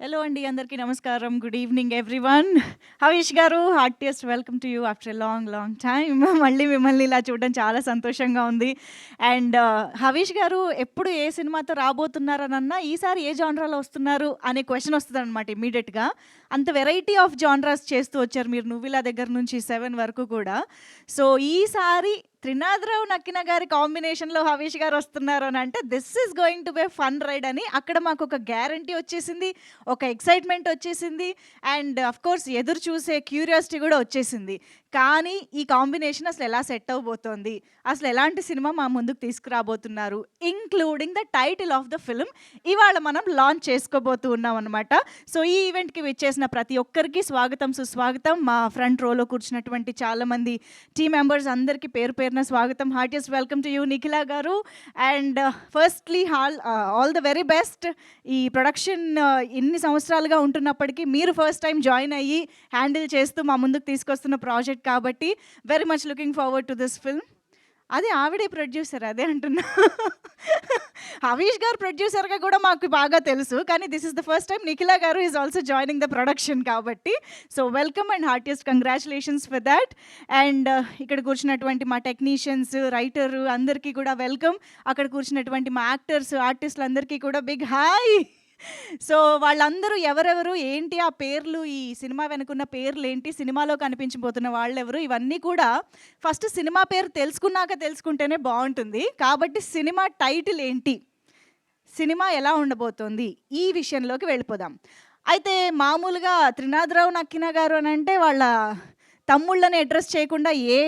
Hello అండి. అందరికీ నమస్కారం. Good evening everyone. హరీష్ గారు, heartiest welcome to you after a long time. మళ్ళీ మిమ్మల్ని ఇలా చూడడం చాలా సంతోషంగా ఉంది. అండ్ హరీష్ గారు ఎప్పుడు ఏ సినిమాతో రాబోతున్నారనన్నా, ఈసారి ఏ జానరాలో వస్తున్నారు అనే క్వెషన్ వస్తదనమాట ఇమ్మీడియేట్‌గా. అంత వెరైటీ ఆఫ్ జానరాస్ చేస్తూ వచ్చారు మీరు 'నువ్విలా' దగ్గర నుంచి 7 వరకు కూడా. సో, ఈసారి త్రినాథరావు, నక్కిన గారి కాంబినేషన్‌లో హరీష్ గారు వస్తున్నారు అనంటే this is going to be a fun ride అని అక్కడ మాకొక గ్యారంటీ వచ్చేసింది. ఒక ఎక్సైట్‌మెంట్ వచ్చేసింది. అండ్ ఆఫ్‌కోర్స్ ఎదురు చూసే క్యూరియాసిటీ కూడా వచ్చేసింది. కానీ ఈ కాంబినేషన్ అసలు ఎలా సెట్ అవ్వబోతోంది? అసలు ఎలాంటి సినిమా మా ముందుకు తీసుకురాబోతున్నారు? Including the title of the film ఇవాళ మనం లాంచ్ చేసుకోబోతూ ఉన్నామనమాట. సో, ఈ ఈవెంట్‌కి విచ్చేసిన ప్రతి ఒక్కరికి స్వాగతం, సుస్వాగతం. మా ఫ్రంట్ రోలో కూర్చున్నటువంటి చాలామంది టీమ్ మెంబర్స్ అందరికీ పేరు పేరున స్వాగతం. Heartiest welcome to you Nikhila గారు. And firstly all the very best. ఈ ప్రొడక్షన్ ఇన్ని సంవత్సరాలుగా ఉంటున్నప్పటికీ మీరు ఫస్ట్ టైం జాయిన్ అయ్యి హ్యాండిల్ చేస్తూ మా ముందుకు తీసుకొస్తున్న ప్రాజెక్ట్ కాబట్టి very much looking forward to this film. అదే ఆవిడే ప్రొడ్యూసర్ అదే అంటున్నా. హరీష్ గారు ప్రొడ్యూసర్‌గా కూడా మాకు బాగా తెలుసు. కానీ this is the first time Nikhila గారు is also joining the production కాబట్టి. So, welcome and heartiest congratulations for that. And ఇక్కడ కూర్చున్నటువంటి మా టెక్నీషియన్స్, రైటర్ అందరికీ కూడా వెల్కమ్. అక్కడ కూర్చున్నటువంటి మా యాక్టర్స్, ఆర్టిస్టులు అందరికీ కూడా బిగ్ హాయ్. సో, వాళ్ళందరూ ఎవరెవరు, ఏంటి ఆ పేర్లు, ఈ సినిమా వెనుకున్న పేర్లేంటి, సినిమాలో కనిపించబోతున్న వాళ్ళెవరు, ఇవన్నీ కూడా ఫస్ట్ సినిమా పేరు తెలుసుకుంటేనే బావుంటుంది. కాబట్టి సినిమా టైటిల్ ఏంటి? సినిమా ఎలా ఉండబోతోంది? ఈ విషయంలోకి వెళ్ళిపోదాం. అయితే మామూలుగా త్రినాథరావు, నక్కిన గారు అనంటే వాళ్ళ తమ్ముళ్ళని అడ్రెస్ చేయకుండా ఏ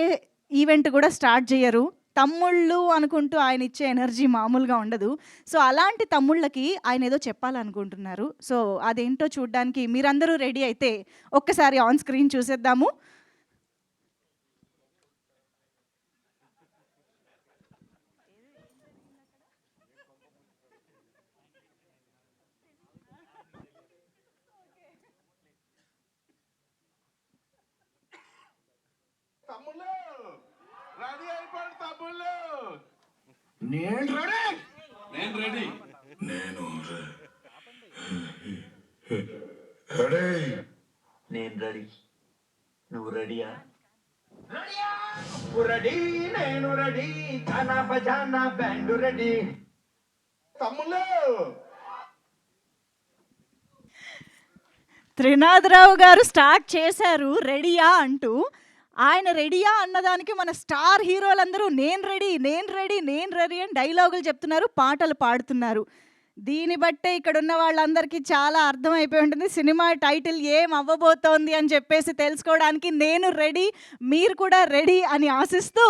ఈవెంట్ కూడా స్టార్ట్ జెయ్యరు. తమ్ముళ్ళు అనుకుంటూ ఆయన ఇచ్చే ఎనర్జీ మామూలుగా ఉండదు. సో, అలాంటి తమ్ముళ్ళకి ఆయన ఏదో చెప్పాలనుకుంటున్నారు. సో, అదేంటో చూడ్డానికి మీరందరూ రెడీ అయితే ఒక్కసారి ఆన్ స్క్రీన్ చూసేద్దాము. తమ్ముళ్ళు రెడీ అయిపోండి తమ్ముళ్ళు. నేను రెడీ. నేను రెడీ. నేను రెడీ. నేను రెడీ. నువ్వు రెడీయా? రెడీ. నేను ready. Khana Bajana band ready. తమ్ముళ్ళు త్రినాథరావు గారు స్టార్ట్ చేశారు రెడీయా అంటూ. ఆయన రెడీయా అన్నదానికి మన స్టార్ హీరోలందరూ నేను రెడీ, నేను రెడీ, నేను రెడీ అని డైలాగులు చెప్తున్నారు, పాటలు పాడుతున్నారు. దీన్ని బట్టే ఇక్కడున్న వాళ్ళందరికీ చాలా అర్థమైపోయి ఉంటుంది సినిమా టైటిల్ ఏం అవ్వబోతోంది అని చెప్పేసి తెలుసుకోవడానికి. నేను రెడీ, మీరు కూడా రెడీ అని ఆశిస్తూ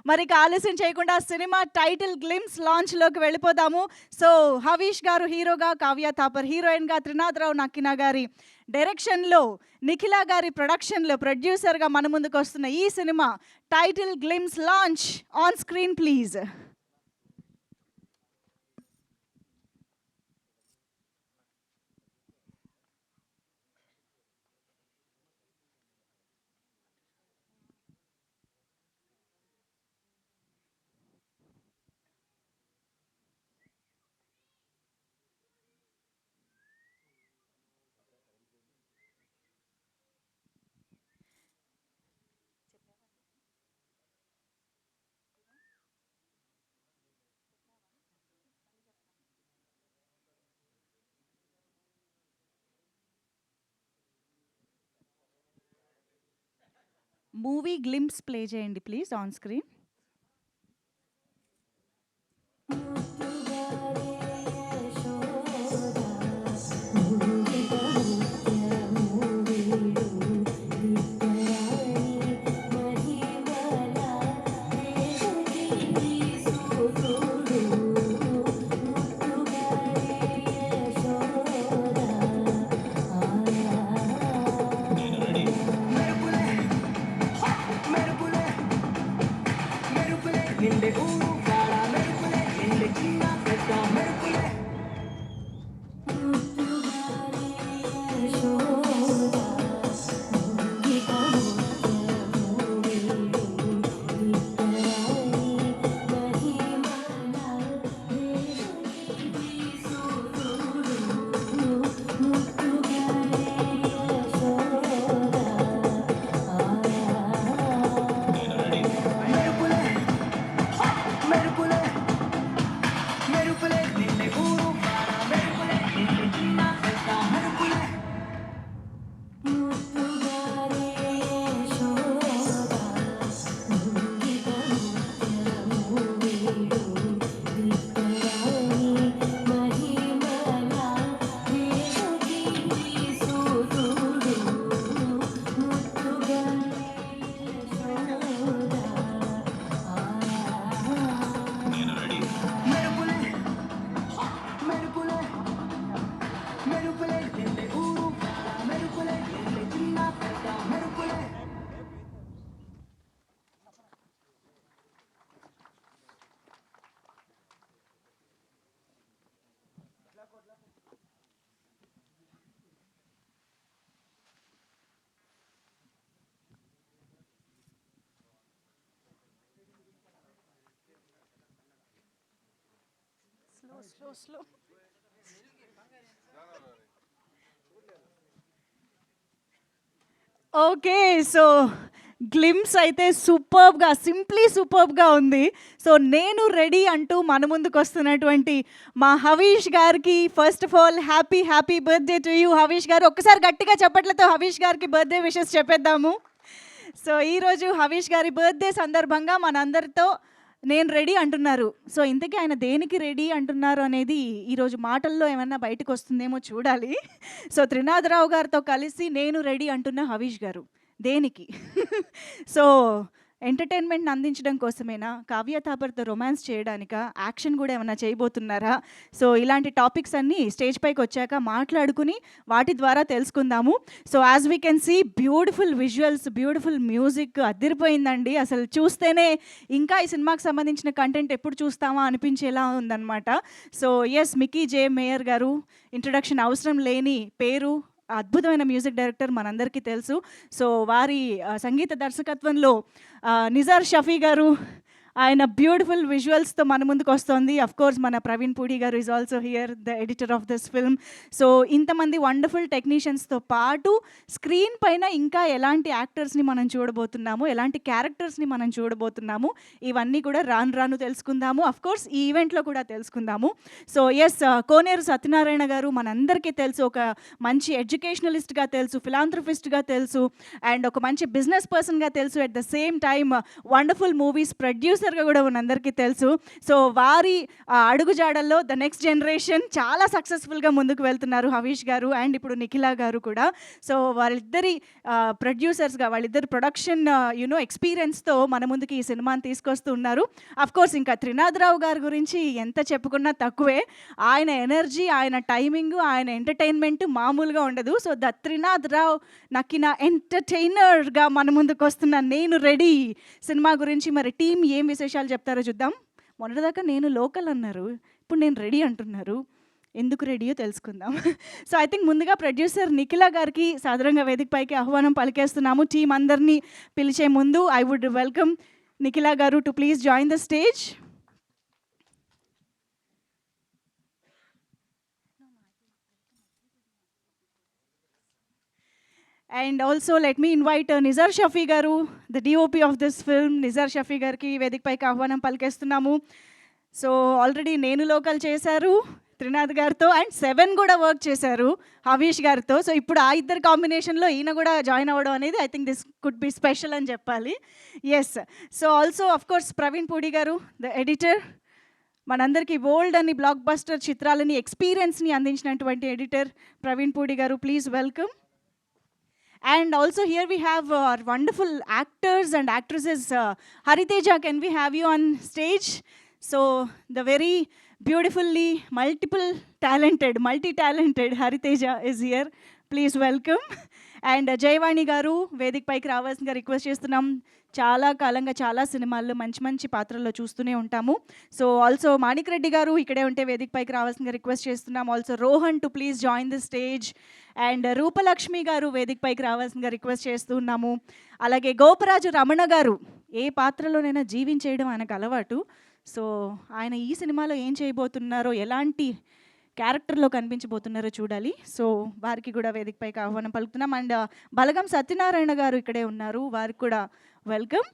మరి ఇక ఆలస్యం చేయకుండా సినిమా టైటిల్ గ్లిమ్స్ లాంచ్లోకి వెళ్ళిపోదాము. సో, హరీష్ గారు హీరోగా, కావ్య థాపర్ హీరోయిన్గా, త్రినాథరావు నక్కిన గారి డైరెక్షన్లో, నిఖిల గారి ప్రొడక్షన్లో ప్రొడ్యూసర్గా మన ముందుకు వస్తున్న ఈ cinema title glimpse launch on screen please. Movie glimpse play చేయండి please on screen. Okay. So glimpse అయితే సూపర్బ్‌గా ఉంది. సో నేను రెడీ అంటూ మన ముందుకొస్తున్నటువంటి మా హవీష్ గారికి first of all happy birthday to you Havish గారు. ఒక్కసారి గట్టిగా చప్పట్లతో హవీష్ గారికి బర్త్‌డే విషెస్ చెప్పేద్దాము. సో ఈరోజు హవీష్ గారి బర్త్‌డే సందర్భంగా మనందరితో నేను రెడీ అంటున్నారు. సో ఇంతకీ ఆయన దేనికి రెడీ అంటున్నారు అనేది ఈరోజు మాటల్లో ఏమన్నా బయటకొస్తుందేమో చూడాలి. సో త్రినాథరావు గారితో కలిసి నేను రెడీ అంటున్న హవీష్ గారు. దేనికి? సో ఎంటర్‌టైన్‌మెంట్‌ని అందించడం కోసమేనా? కావ్య తాపర్‌తో రొమాన్స్ చేయడానికా? యాక్షన్ గూడా ఏమన్నా చేయబోతున్నారా? సో ఇలాంటి టాపిక్స్ అన్నీ స్టేజ్ పైకొచ్చాక మాట్లాడుకుని వాటి ద్వారా తెలుసుకుందాము. So as we can see beautiful visuals, beautiful music అదిరిపోయిందండి. అసలు చూస్తేనే ఇంకా ఈ సినిమాకి సంబంధించిన కంటెంట్ ఎప్పుడు చూస్తామా అనిపించేలా ఉందన్నమాట. సో యెస్, మిక్కీ జే మేయర్ గారు ఇంట్రొడక్షన్ అవసరం లేని పేరు. అద్భుతమైన మ్యూజిక్ డైరెక్టర్ మనందరికీ తెలుసు. సో వారి సంగీత దర్శకత్వంలో నిజార్ షఫీ గారు ఆయన బ్యూటిఫుల్ విజువల్స్తో మన ముందుకు వస్తుంది. కోర్స్ మన ప్రవీణ్ పూడి గారు is also here, the editor of this film. So ఇంతమంది వండర్ఫుల్ టెక్నీషియన్స్తో పాటు స్క్రీన్ పైన ఇంకా ఎలాంటి యాక్టర్స్ని మనం చూడబోతున్నాము, ఎలాంటి క్యారెక్టర్స్ని మనం చూడబోతున్నాము, ఇవన్నీ కూడా రాను తెలుసుకుందాము. కోర్స్ ఈ ఈవెంట్లో కూడా తెలుసుకుందాము. సో ఎస్, కోనేరు సత్యనారాయణ గారు మనందరికీ తెలుసు, ఒక మంచి ఎడ్యుకేషనలిస్ట్గా తెలుసు, ఫిలాంథ్రఫిస్ట్గా తెలుసు, అండ్ ఒక మంచి బిజినెస్ పర్సన్గా తెలుసు. At the same time wonderful movies ప్రొడ్యూసర్గా కూడా మనందరికీ తెలుసు. సో వారి అడుగుజాడల్లో ద నెక్స్ట్ జనరేషన్ చాలా సక్సెస్ఫుల్గా ముందుకు వెళ్తున్నారు హవీష్ గారు అండ్ ఇప్పుడు నిఖిల గారు కూడా. సో వాళ్ళిద్దరి ప్రొడ్యూసర్స్గా, వాళ్ళిద్దరి ప్రొడక్షన్ ఎక్స్పీరియన్స్తో మన ముందుకి ఈ సినిమాని తీసుకొస్తూ ఉన్నారు. కోర్స్ ఇంకా త్రినాథరావు గారి గురించి ఎంత చెప్పుకున్నా తక్కువే. ఆయన ఎనర్జీ, ఆయన టైమింగ్, ఆయన ఎంటర్టైన్మెంట్ మామూలుగా ఉండదు. సో ద త్రినాథరావు నక్కిన ఎంటర్టైనర్గా మన ముందుకు వస్తున్న నేను రెడీ సినిమా గురించి మరి టీం ఏం విశేషాలు చెప్తారో చూద్దాం. మొన్నటిదాకా నేను లోకల్ అన్నారు, ఇప్పుడు నేను రెడీ అంటున్నారు. ఎందుకు రెడీయో తెలుసుకుందాం. సో ఐ థింక్ ముందుగా ప్రొడ్యూసర్ నిఖిల గారికి సాధారణంగా వేదిక పైకి ఆహ్వానం పలికేస్తున్నాము. టీం అందరినీ పిలిచే ముందు ఐ వుడ్ వెల్కమ్ నిఖిల గారు to please join the stage. And also let me invite Nizar Shafi గారు, the DOP of this film. Nizar Shafi గారికి వేదిక పైకి ఆహ్వానం పలికేస్తున్నాము. సో ఆల్రెడీ నేను లోకల్ చేశారు త్రినాథ్ గారితో, అండ్ 7 కూడా వర్క్ చేశారు హవీష్ గారితో. సో ఇప్పుడు ఆ ఇద్దరు కాంబినేషన్లో ఈయన కూడా జాయిన్ అవ్వడం అనేది I think this could be special అని చెప్పాలి. Yes, so also course Praveen Pudi garu, the editor, మనందరికీ బోల్డ్ అని బ్లాక్ బస్టర్ చిత్రాలని ఎక్స్పీరియన్స్ని అందించినటువంటి ఎడిటర్ ప్రవీణ్ పూడి గారు, please welcome. And also here we have our wonderful actors and actresses. Hariteja, can we have you on stage? So the very beautifully multi-talented Hariteja is here. Please welcome. And Jayavani గారు వేదిక పైకి రావాల్సిందిగా request చేస్తున్నాం. చాలా కాలంగా చాలా సినిమాల్లో మంచి పాత్రల్లో చూస్తూనే ఉంటాము. సో ఆల్సో మాణిక్ రెడ్డి గారు ఇక్కడే ఉంటే వేదిక పైకి రావాల్సిందిగా రిక్వెస్ట్ చేస్తున్నాం. Also Rohan to please join the stage. And Rupalakshmi గారు వేదిక పైకి రావాల్సిందిగా రిక్వెస్ట్ చేస్తున్నాము. అలాగే గోపరాజు రమణ గారు, ఏ పాత్రలోనైనా జీవించేయడం ఆయనకు అలవాటు. సో ఆయన ఈ సినిమాలో ఏం చేయబోతున్నారో, ఎలాంటి క్యారెక్టర్లో కనిపించబోతున్నారో చూడాలి. సో వారికి కూడా వేదిక పైకి ఆహ్వానం పలుకుతున్నాం. అండ్ బలగం సత్యనారాయణ గారు ఇక్కడే ఉన్నారు, వారికి కూడా వెల్కమ్.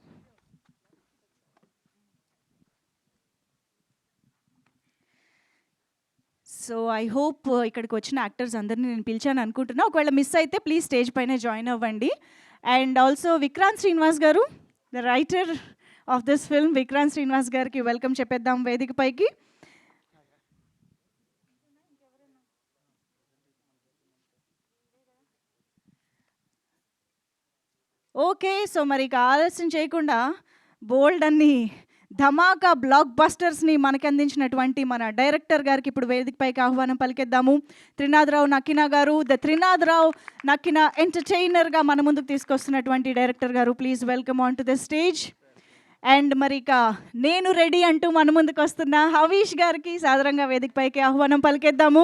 సో ఐ హోప్ ఇక్కడికి వచ్చిన యాక్టర్స్ అందరినీ నేను పిలిచాను అనుకుంటున్నా. ఒకవేళ మిస్ అయితే ప్లీజ్ స్టేజ్ పైన జాయిన్ అవ్వండి. అండ్ ఆల్సో విక్రాంత్ శ్రీనివాస్ గారు, the writer of this film, Vikrant Srinivas గారికి వెల్కమ్ చెప్పేద్దాం వేదిక పైకి. ఓకే, సో మరి ఇక ఆలస్యం చేయకుండా బోల్డ్ అన్ని ధమాకా బ్లాక్ బస్టర్స్ని మనకి అందించినటువంటి మన డైరెక్టర్ గారికి ఇప్పుడు వేదిక పైకి ఆహ్వానం పలికేద్దాము. త్రినాథరావు నక్కిన గారు, ద త్రినాథరావు నక్కిన ఎంటర్టైనర్గా మన ముందుకు తీసుకొస్తున్నటువంటి డైరెక్టర్ గారు, please welcome on to the stage. And మరి ఇక నేను రెడీ అంటూ మన ముందుకు వస్తున్న హవీష్ గారికి సాధారణంగా వేదిక పైకి ఆహ్వానం పలికేద్దాము.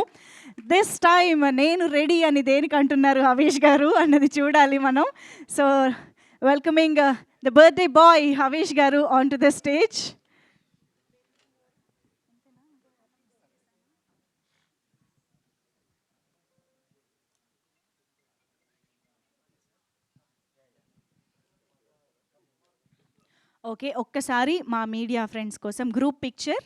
దిస్ టైమ్ నేను రెడీ అని దేనికి అంటున్నారు హవీష్ గారు అన్నది చూడాలి మనం. So welcoming the birthday boy Havish గారు on to the stage. Okay. ఒక్కసారి మా మీడియా ఫ్రెండ్స్ కోసం గ్రూప్ పిక్చర్.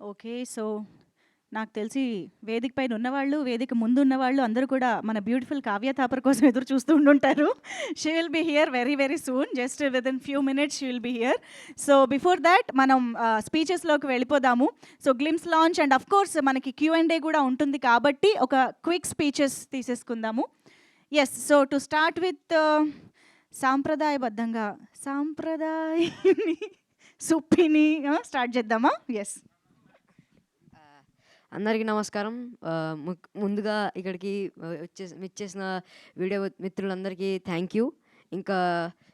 ఓకే. సో, నాకు తెలిసి వేదిక పైన ఉన్నవాళ్ళు, వేదిక ముందు ఉన్నవాళ్ళు అందరూ కూడా మన బ్యూటిఫుల్ కావ్య థాపర్ కోసం ఎదురు చూస్తూ ఉండుంటారు. She will be here very very soon. Just within few minutes she will be here. So, before that మనం స్పీచెస్‌లోకి వెళ్ళిపోదాము. So, glimpse launch and of course మనకి క్యూ&ఏ కూడా ఉంటుంది కాబట్టి ఒక క్విక్ స్పీచెస్ తీసేసుకుందాము. Yes. So, to start with సాంప్రదాయబద్ధంగా సాంప్రదాయని సుప్పిని స్టార్ట్ చేద్దామా? యెస్. అందరికీ నమస్కారం. ముందుగా ఇక్కడికి విచ్చేసిన వీడియో మిత్రులందరికీ థ్యాంక్ యూ. ఇంకా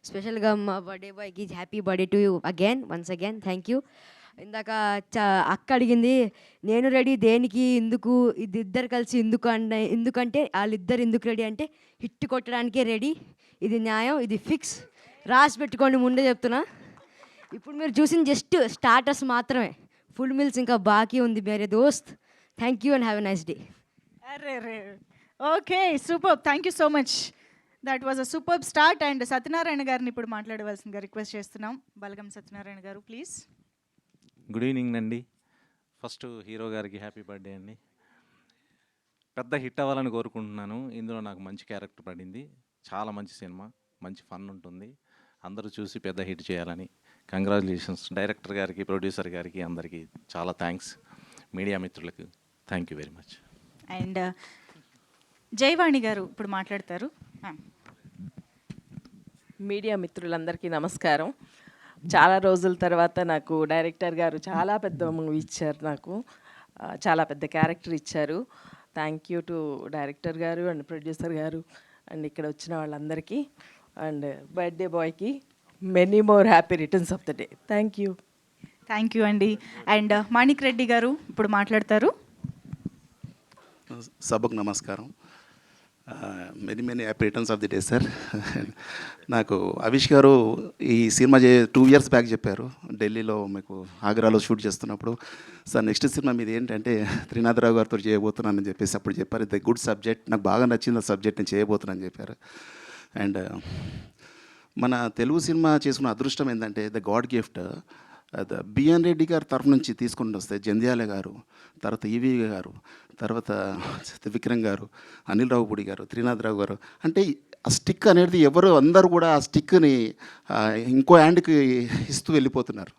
స్పెషల్గా మా బర్త్డే బాయ్కి happy birthday to you once again thank you. ఇందాక అక్క అడిగింది నేను రెడీ దేనికి, ఎందుకు, ఇది ఇద్దరు కలిసి ఎందుకంటే వాళ్ళిద్దరు ఎందుకు రెడీ అంటే హిట్ కొట్టడానికే రెడీ. ఇది న్యాయం, ఇది ఫిక్స్. రాసి పెట్టుకోండి, ముందే చెప్తున్నా. ఇప్పుడు మీరు చూసిన జస్ట్ స్టార్టర్స్ మాత్రమే, ఫుల్ మీల్స్ ఇంకా బాకీ ఉంది మేరే దోస్త్. Thank you and have a nice day. అరెరే! Okay. Superb. Thank you so much. That was a superb start. And Satyanarayana గారిని ఇప్పుడు మాట్లాడవలసిందిగా రిక్వెస్ట్ చేస్తున్నాం. బలగం సత్యనారాయణ గారు ప్లీజ్. గుడ్ ఈవినింగ్ అండి. ఫస్ట్ హీరో గారికి హ్యాపీ బర్త్డే అండి. పెద్ద హిట్ అవ్వాలని కోరుకుంటున్నాను. ఇందులో నాకు మంచి క్యారెక్టర్ పడింది. చాలా మంచి సినిమా, మంచి ఫన్ ఉంటుంది. అందరూ చూసి పెద్ద హిట్ చేయాలని కంగ్రాచులేషన్స్ డైరెక్టర్ గారికి, ప్రొడ్యూసర్ గారికి, అందరికీ చాలా థ్యాంక్స్. మీడియా మిత్రులకు thank you very much. And Jayavani గారు ఇప్పుడు మాట్లాడతారు. మీడియా మిత్రులందరికీ నమస్కారం. చాలా రోజుల తర్వాత నాకు డైరెక్టర్ గారు చాలా పెద్ద మూవీ ఇచ్చారు. నాకు చాలా పెద్ద క్యారెక్టర్ ఇచ్చారు. థ్యాంక్ యూ టు డైరెక్టర్ గారు అండ్ ప్రొడ్యూసర్ గారు అండ్ ఇక్కడ వచ్చిన వాళ్ళందరికీ. అండ్ బర్త్డే బాయ్కి many more happy returns of the day. Thank you. Thank you అండి. అండ్ మాణిక్ రెడ్డి గారు ఇప్పుడు మాట్లాడతారు. సభకు నమస్కారం. Many happy returns of the day sir. నాకు అవిష్ గారు ఈ సినిమా 2 years బ్యాక్ చెప్పారు, ఢిల్లీలో మీకు ఆగ్రాలో షూట్ చేస్తున్నప్పుడు. సార్ నెక్స్ట్ సినిమా మీద ఏంటంటే త్రినాథరావు గారితో చేయబోతున్నానని చెప్పేసి అప్పుడు చెప్పారు. ఇది గుడ్ సబ్జెక్ట్, నాకు బాగా నచ్చింది ఆ సబ్జెక్ట్, నేను చేయబోతున్నానని చెప్పారు. అండ్ మన తెలుగు సినిమా చేసుకున్న అదృష్టం ఏంటంటే the God gift. BN Reddy గారి తరఫు నుంచి తీసుకుని వస్తే జంధ్యాల గారు, తర్వాత ఈవి గారు, తర్వాత విక్రమ్ గారు, అనిల్ రావుపూడి గారు, త్రినాథరావు గారు, అంటే ఆ స్టిక్ అనేది ఎవరు అందరూ కూడా ఆ స్టిక్ని ఇంకో హ్యాండ్కి ఇస్తూ వెళ్ళిపోతున్నారు.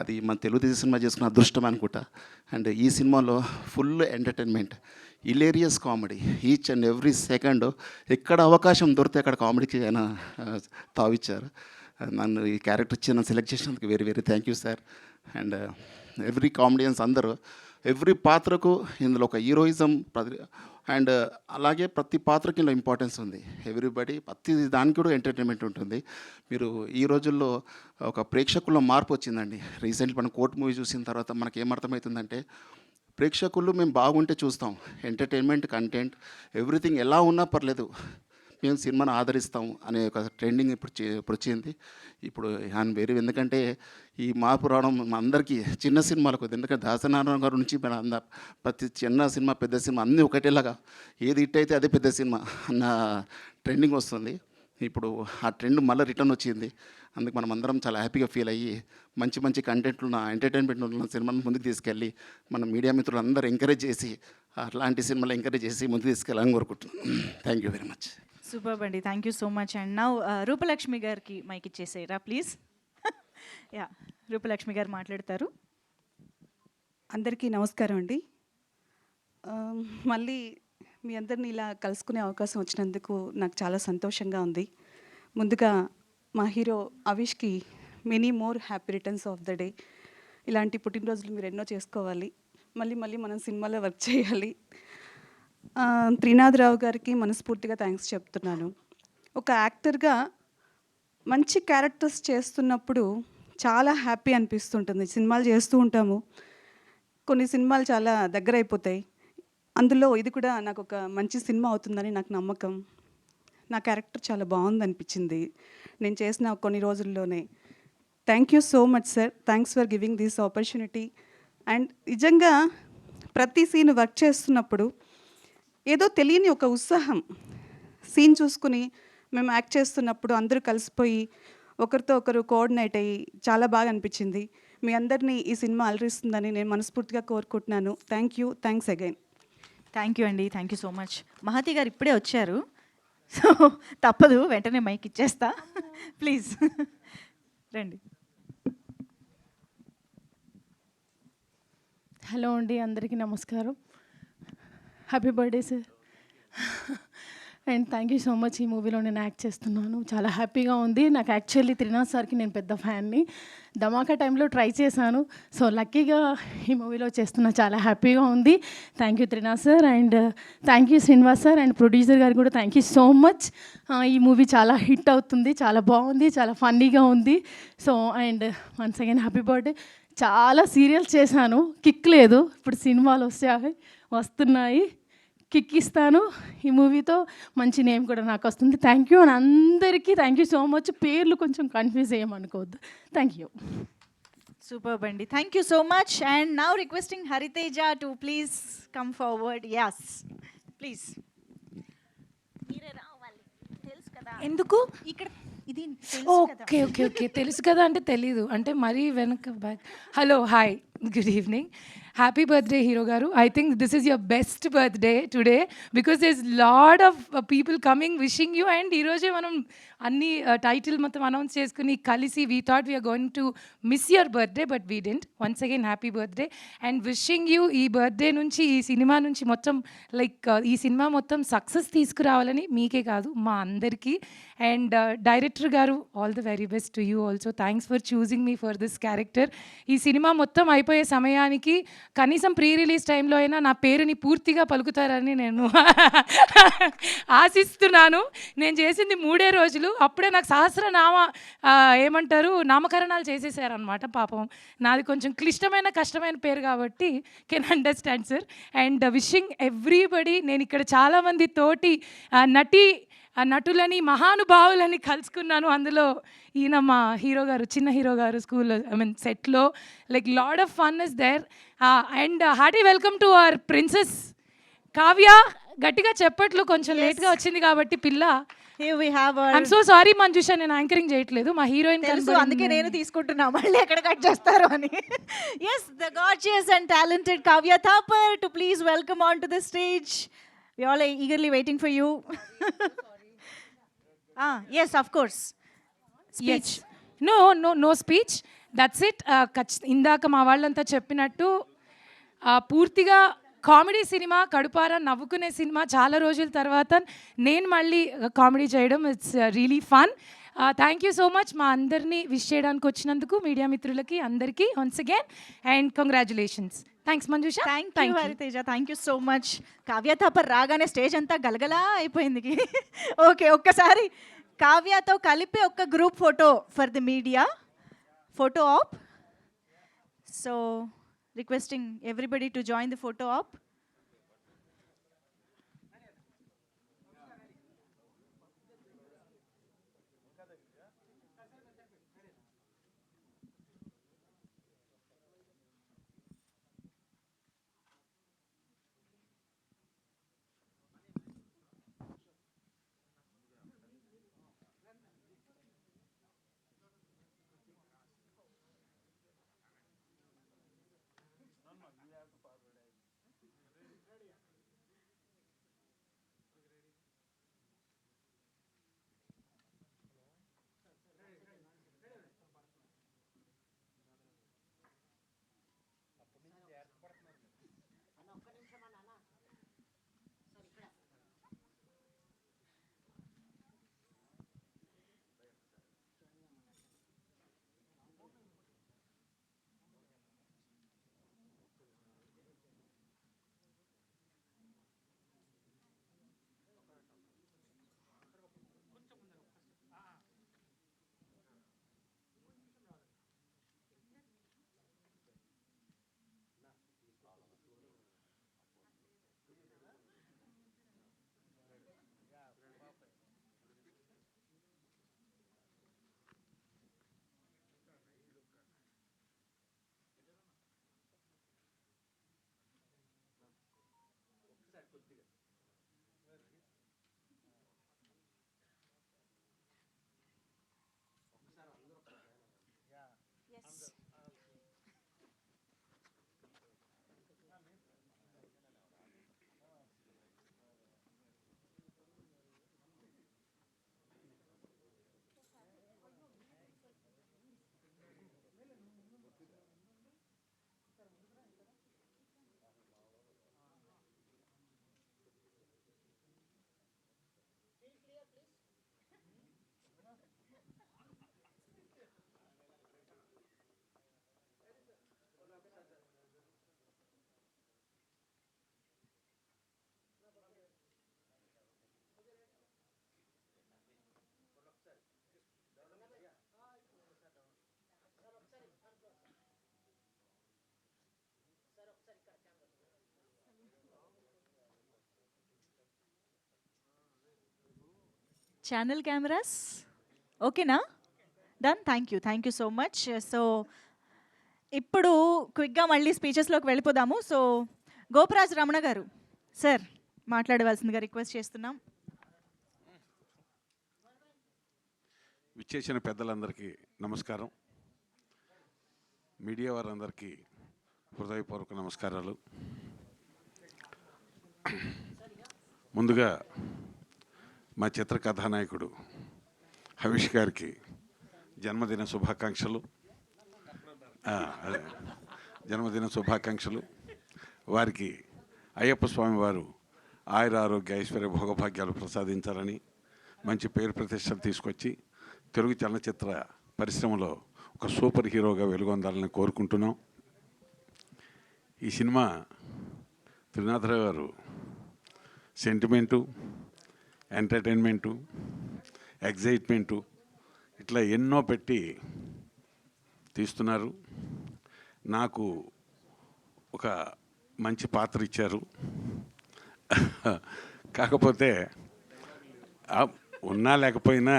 అది మన తెలుగుదేశం సినిమా చేసుకున్న అదృష్టం అనుకుంటా. అండ్ ఈ సినిమాలో full entertainment, hilarious comedy, each and every second ఎక్కడ అవకాశం దొరికితే అక్కడ కామెడీకి ఆయన తావిచ్చారు. నన్ను ఈ క్యారెక్టర్ ఇచ్చి నన్ను సెలెక్ట్ చేసినందుకు very very thank you sir. And every comedians అందరూ ఎవ్రీ పాత్రకు ఇందులో ఒక హీరోయిజం అండ్ అలాగే ప్రతి పాత్రకి ఇందులో ఇంపార్టెన్స్ ఉంది. ఎవ్రీబడి ప్రతి దానికి కూడా ఎంటర్టైన్మెంట్ ఉంటుంది. మీరు ఈ రోజుల్లో ఒక ప్రేక్షకుల్లో మార్పు వచ్చిందండి. రీసెంట్లీ మనం కోర్ట్ మూవీ చూసిన తర్వాత మనకి ఏమర్థమవుతుందంటే ప్రేక్షకులు మేము బాగుంటే చూస్తాం. ఎంటర్టైన్మెంట్, కంటెంట్, ఎవ్రీథింగ్ ఎలా ఉన్నా పర్లేదు, మేము సినిమాను ఆదరిస్తాం అనే ఒక ట్రెండింగ్ ఇప్పుడు వచ్చింది. ఇప్పుడు ఆయన వేరు, ఎందుకంటే ఈ మార్పు రావడం మా అందరికీ చిన్న సినిమాలకు, ఎందుకంటే దాసనారాయణ గారి నుంచి మన ప్రతి చిన్న సినిమా పెద్ద సినిమా అన్నీ ఒకటేలాగా, ఏది హిట్ అయితే అదే పెద్ద సినిమా అన్న ట్రెండింగ్ వస్తుంది. ఇప్పుడు ఆ ట్రెండ్ మళ్ళీ రిటర్న్ వచ్చింది. అందుకు మనం అందరం చాలా హ్యాపీగా ఫీల్ అయ్యి మంచి మంచి కంటెంట్లు ఉన్న ఎంటర్టైన్మెంట్ ఉన్న సినిమాను ముందుకు తీసుకెళ్ళి మన మీడియా మిత్రులు అందరూ ఎంకరేజ్ చేసి అట్లాంటి సినిమాలు ఎంకరేజ్ చేసి ముందుకు తీసుకెళ్ళాలని కోరుకుంటున్నాను. Thank you very much. Super అండి, thank you so much. And now Rupalakshmi గారికి మైక్ ఇచ్చేసేయరా ప్లీజ్. యా, రూపలక్ష్మి గారు మాట్లాడతారు. అందరికీ నమస్కారం అండి. మళ్ళీ మీ అందరిని ఇలా కలుసుకునే అవకాశం వచ్చినందుకు నాకు చాలా సంతోషంగా ఉంది. ముందుగా మా హీరో అవిష్కి many more happy returns of the day. ఇలాంటి పుట్టినరోజులు మీరు ఎన్నో చేసుకోవాలి, మళ్ళీ మళ్ళీ మనం సినిమాలో వర్క్ చేయాలి. త్రినాథరావు గారికి మనస్ఫూర్తిగా థ్యాంక్స్ చెప్తున్నాను. ఒక యాక్టర్గా మంచి క్యారెక్టర్స్ చేస్తున్నప్పుడు చాలా హ్యాపీ అనిపిస్తుంటుంది. సినిమాలు చేస్తూ ఉంటాము, కొన్ని సినిమాలు చాలా దగ్గర అయిపోతాయి. అందులో ఇది కూడా నాకు ఒక మంచి సినిమా అవుతుందని నాకు నమ్మకం. నా క్యారెక్టర్ చాలా బాగుంది అనిపించింది నేను చేసిన కొన్ని రోజుల్లోనే. Thank you so much sir, thanks for giving this opportunity. And నిజంగా ప్రతి సీన్ వర్క్ చేస్తున్నప్పుడు ఏదో తెలియని ఒక ఉత్సాహం, సీన్ చూసుకుని మేము యాక్ట్ చేస్తున్నప్పుడు అందరూ కలిసిపోయి ఒకరితో ఒకరు కోఆర్డినేట్ అయ్యి చాలా బాగా అనిపించింది. మీ అందరినీ ఈ సినిమా అలరిస్తుందని నేను మనస్ఫూర్తిగా కోరుకుంటున్నాను. Thank you, thanks again. Thank you అండి, thank you so much. Mahathi గారు ఇప్పుడే వచ్చారు, సో తప్పదు, వెంటనే మైక్ ఇచ్చేస్తా. ప్లీజ్ రండి. హలో అండి, అందరికీ నమస్కారం. Happy birthday sir. And thank you so much. ఈ మూవీలో నేను యాక్ట్ చేస్తున్నాను, చాలా హ్యాపీగా ఉంది. నాకు యాక్చువల్లీ త్రినాథ్ సార్కి నేను పెద్ద ఫ్యాన్ని. ధమాకా టైంలో ట్రై చేశాను, సో లక్కీగా ఈ మూవీలో చేస్తున్నా, చాలా హ్యాపీగా ఉంది. Thank you Trinath sir, and thank you Srinivas sir, and producer గారు కూడా థ్యాంక్ యూ సో మచ్. ఈ మూవీ చాలా హిట్ అవుతుంది, చాలా బాగుంది, చాలా ఫన్నీగా ఉంది. So and once again happy birthday. చాలా సీరియల్స్ చేశాను, కిక్ లేదు. ఇప్పుడు సినిమాలు వస్తున్నాయి, కిక్ ఇస్తాను. ఈ మూవీతో మంచి నేమ్ కూడా నాకు వస్తుంది. Thank you. అని అందరికీ థ్యాంక్ యూ సో మచ్. పేర్లు కొంచెం కన్ఫ్యూజ్ అయ్యమనుకోవద్దు. Thank you. సూపర్ అండి, thank you so much. And now requesting Haritheja to please come forward. Yes please. ఎందుకు ఇక్కడ ఇది ఓకే ఓకే ఓకే తెలుసు కదా అంటే తెలీదు అంటే మరీ వెనక back. Hello, hi, good evening. Happy birthday hero గారు. I think this is your best birthday today because there is lot of people coming wishing you. And ఈరోజే మనం అన్ని టైటిల్ మొత్తం అనౌన్స్ చేసుకుని కలిసి we thought we are going to miss your birthday but we didn't. Once again happy birthday and wishing you. ఈ birthday నుంచి, ఈ cinema నుంచి మొత్తం లైక్ ఈ సినిమా మొత్తం సక్సెస్ తీసుకురావాలని మీకే కాదు మా అందరికీ. అండ్ డైరెక్టర్ గారు, all the very best to you also. Thanks for choosing me for this character. ఈ సినిమా మొత్తం అయిపోయే సమయానికి కనీసం ప్రీ రిలీజ్ టైంలో అయినా నా పేరుని పూర్తిగా పలుకుతారని నేను ఆశిస్తున్నాను. నేను చేసింది 3 రోజులు, అప్పుడే నాకు సహస్రనామ ఏమంటారు నామకరణాలు చేసేసారనమాట. పాపం నాది కొంచెం క్లిష్టమైన కష్టమైన పేరు కాబట్టి can understand sir. And wishing everybody. నేను ఇక్కడ చాలామంది తోటి నటులని, మహానుభావులని కలుసుకున్నాను. అందులో ఈయన మా హీరో గారు, చిన్న హీరో గారు స్కూల్లో, ఐ మీన్ సెట్లో, like lot of fun is there. And hearty welcome to our princess Kavya. గట్టిగా చెప్పట్లు, కొంచెం లేట్గా వచ్చింది కాబట్టి పిల్ల. Here we have our... I'm so sorry Manjusha, నేను యాంకరింగ్ చేయట్లేదు. మా హీరోయిన్ తెలుసు, అందుకే నేను తీసుకుంటున్నా, మళ్ళీ ఎక్కడ కట్ చేస్తారు అని. Yes, the gorgeous and talented Kavya Thapar to please welcome on to the stage. We all are eagerly waiting for you. Yes, of course. Speech. No speech, that's it. ఇందాక మా వాళ్ళంతా చెప్పినట్టు పూర్తిగా కామెడీ సినిమా, కడుపారా నవ్వుకునే cinema. చాలా రోజుల తర్వాత నేను మళ్ళీ కామెడీ చేయడం, it's really fun. Thank you so much మా అందరినీ విష్ చేయడానికి వచ్చినందుకు, మీడియా మిత్రులకి అందరికీ once again. And congratulations. Thanks Manjusha. Thank you Hariteja, thank you so much. Kavya Thapar రాగానే స్టేజ్ అంతా గలగలా అయిపోయింది. ఓకే, ఒక్కసారి కావ్యతో కలిపి ఒక group photo for the media. Photo op. So requesting everybody to join the photo op. Channel cameras ఓకేనా? Done. Thank you so much. So ఇప్పుడు క్విక్గా మళ్ళీ స్పీచెస్లోకి వెళ్ళిపోదాము. సో గోపరాజ్ రమణ గారు సార్ మాట్లాడవలసిందిగా రిక్వెస్ట్ చేస్తున్నాం. విచ్చేసిన పెద్దలందరికీ నమస్కారం. మీడియా వారందరికీ హృదయపూర్వక నమస్కారాలు. ముందుగా మా చిత్ర కథానాయకుడు హవీష్ గారికి జన్మదిన శుభాకాంక్షలు. జన్మదిన శుభాకాంక్షలు. వారికి అయ్యప్ప స్వామి వారు ఆయుర ఆరోగ్య ఐశ్వర్య భోగభాగ్యాలు ప్రసాదించాలని, మంచి పేరు ప్రతిష్టలు తీసుకొచ్చి తెలుగు చలనచిత్ర పరిశ్రమలో ఒక సూపర్ హీరోగా వెలుగొందాలని కోరుకుంటున్నాం. ఈ సినిమా త్రినాథరావు గారు సెంటిమెంటు, ఎంటర్టైన్మెంటు, ఎగ్జైట్మెంటు ఇట్లా ఎన్నో పెట్టి తీస్తున్నారు. నాకు ఒక మంచి పాత్ర ఇచ్చారు. కాకపోతే ఉన్నా లేకపోయినా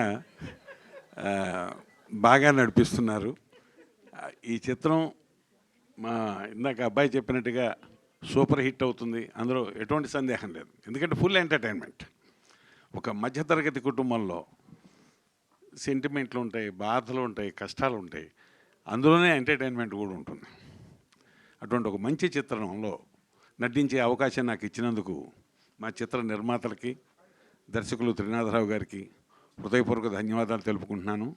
బాగా నడిపిస్తున్నారు. ఈ చిత్రం మా ఇందాక అబ్బాయి చెప్పినట్టుగా సూపర్ హిట్ అవుతుంది, అందులో ఎటువంటి సందేహం లేదు. ఎందుకంటే ఫుల్ ఎంటర్టైన్మెంట్. ఒక మధ్యతరగతి కుటుంబంలో సెంటిమెంట్లు ఉంటాయి, బాధలు ఉంటాయి, కష్టాలు ఉంటాయి, అందులోనే ఎంటర్టైన్మెంట్ కూడా ఉంటుంది. అటువంటి ఒక మంచి చిత్రంలో నటించే అవకాశం నాకు ఇచ్చినందుకు మా చిత్ర నిర్మాతలకి, దర్శకులు త్రినాథరావు గారికి హృదయపూర్వక ధన్యవాదాలు తెలుపుకుంటున్నాను.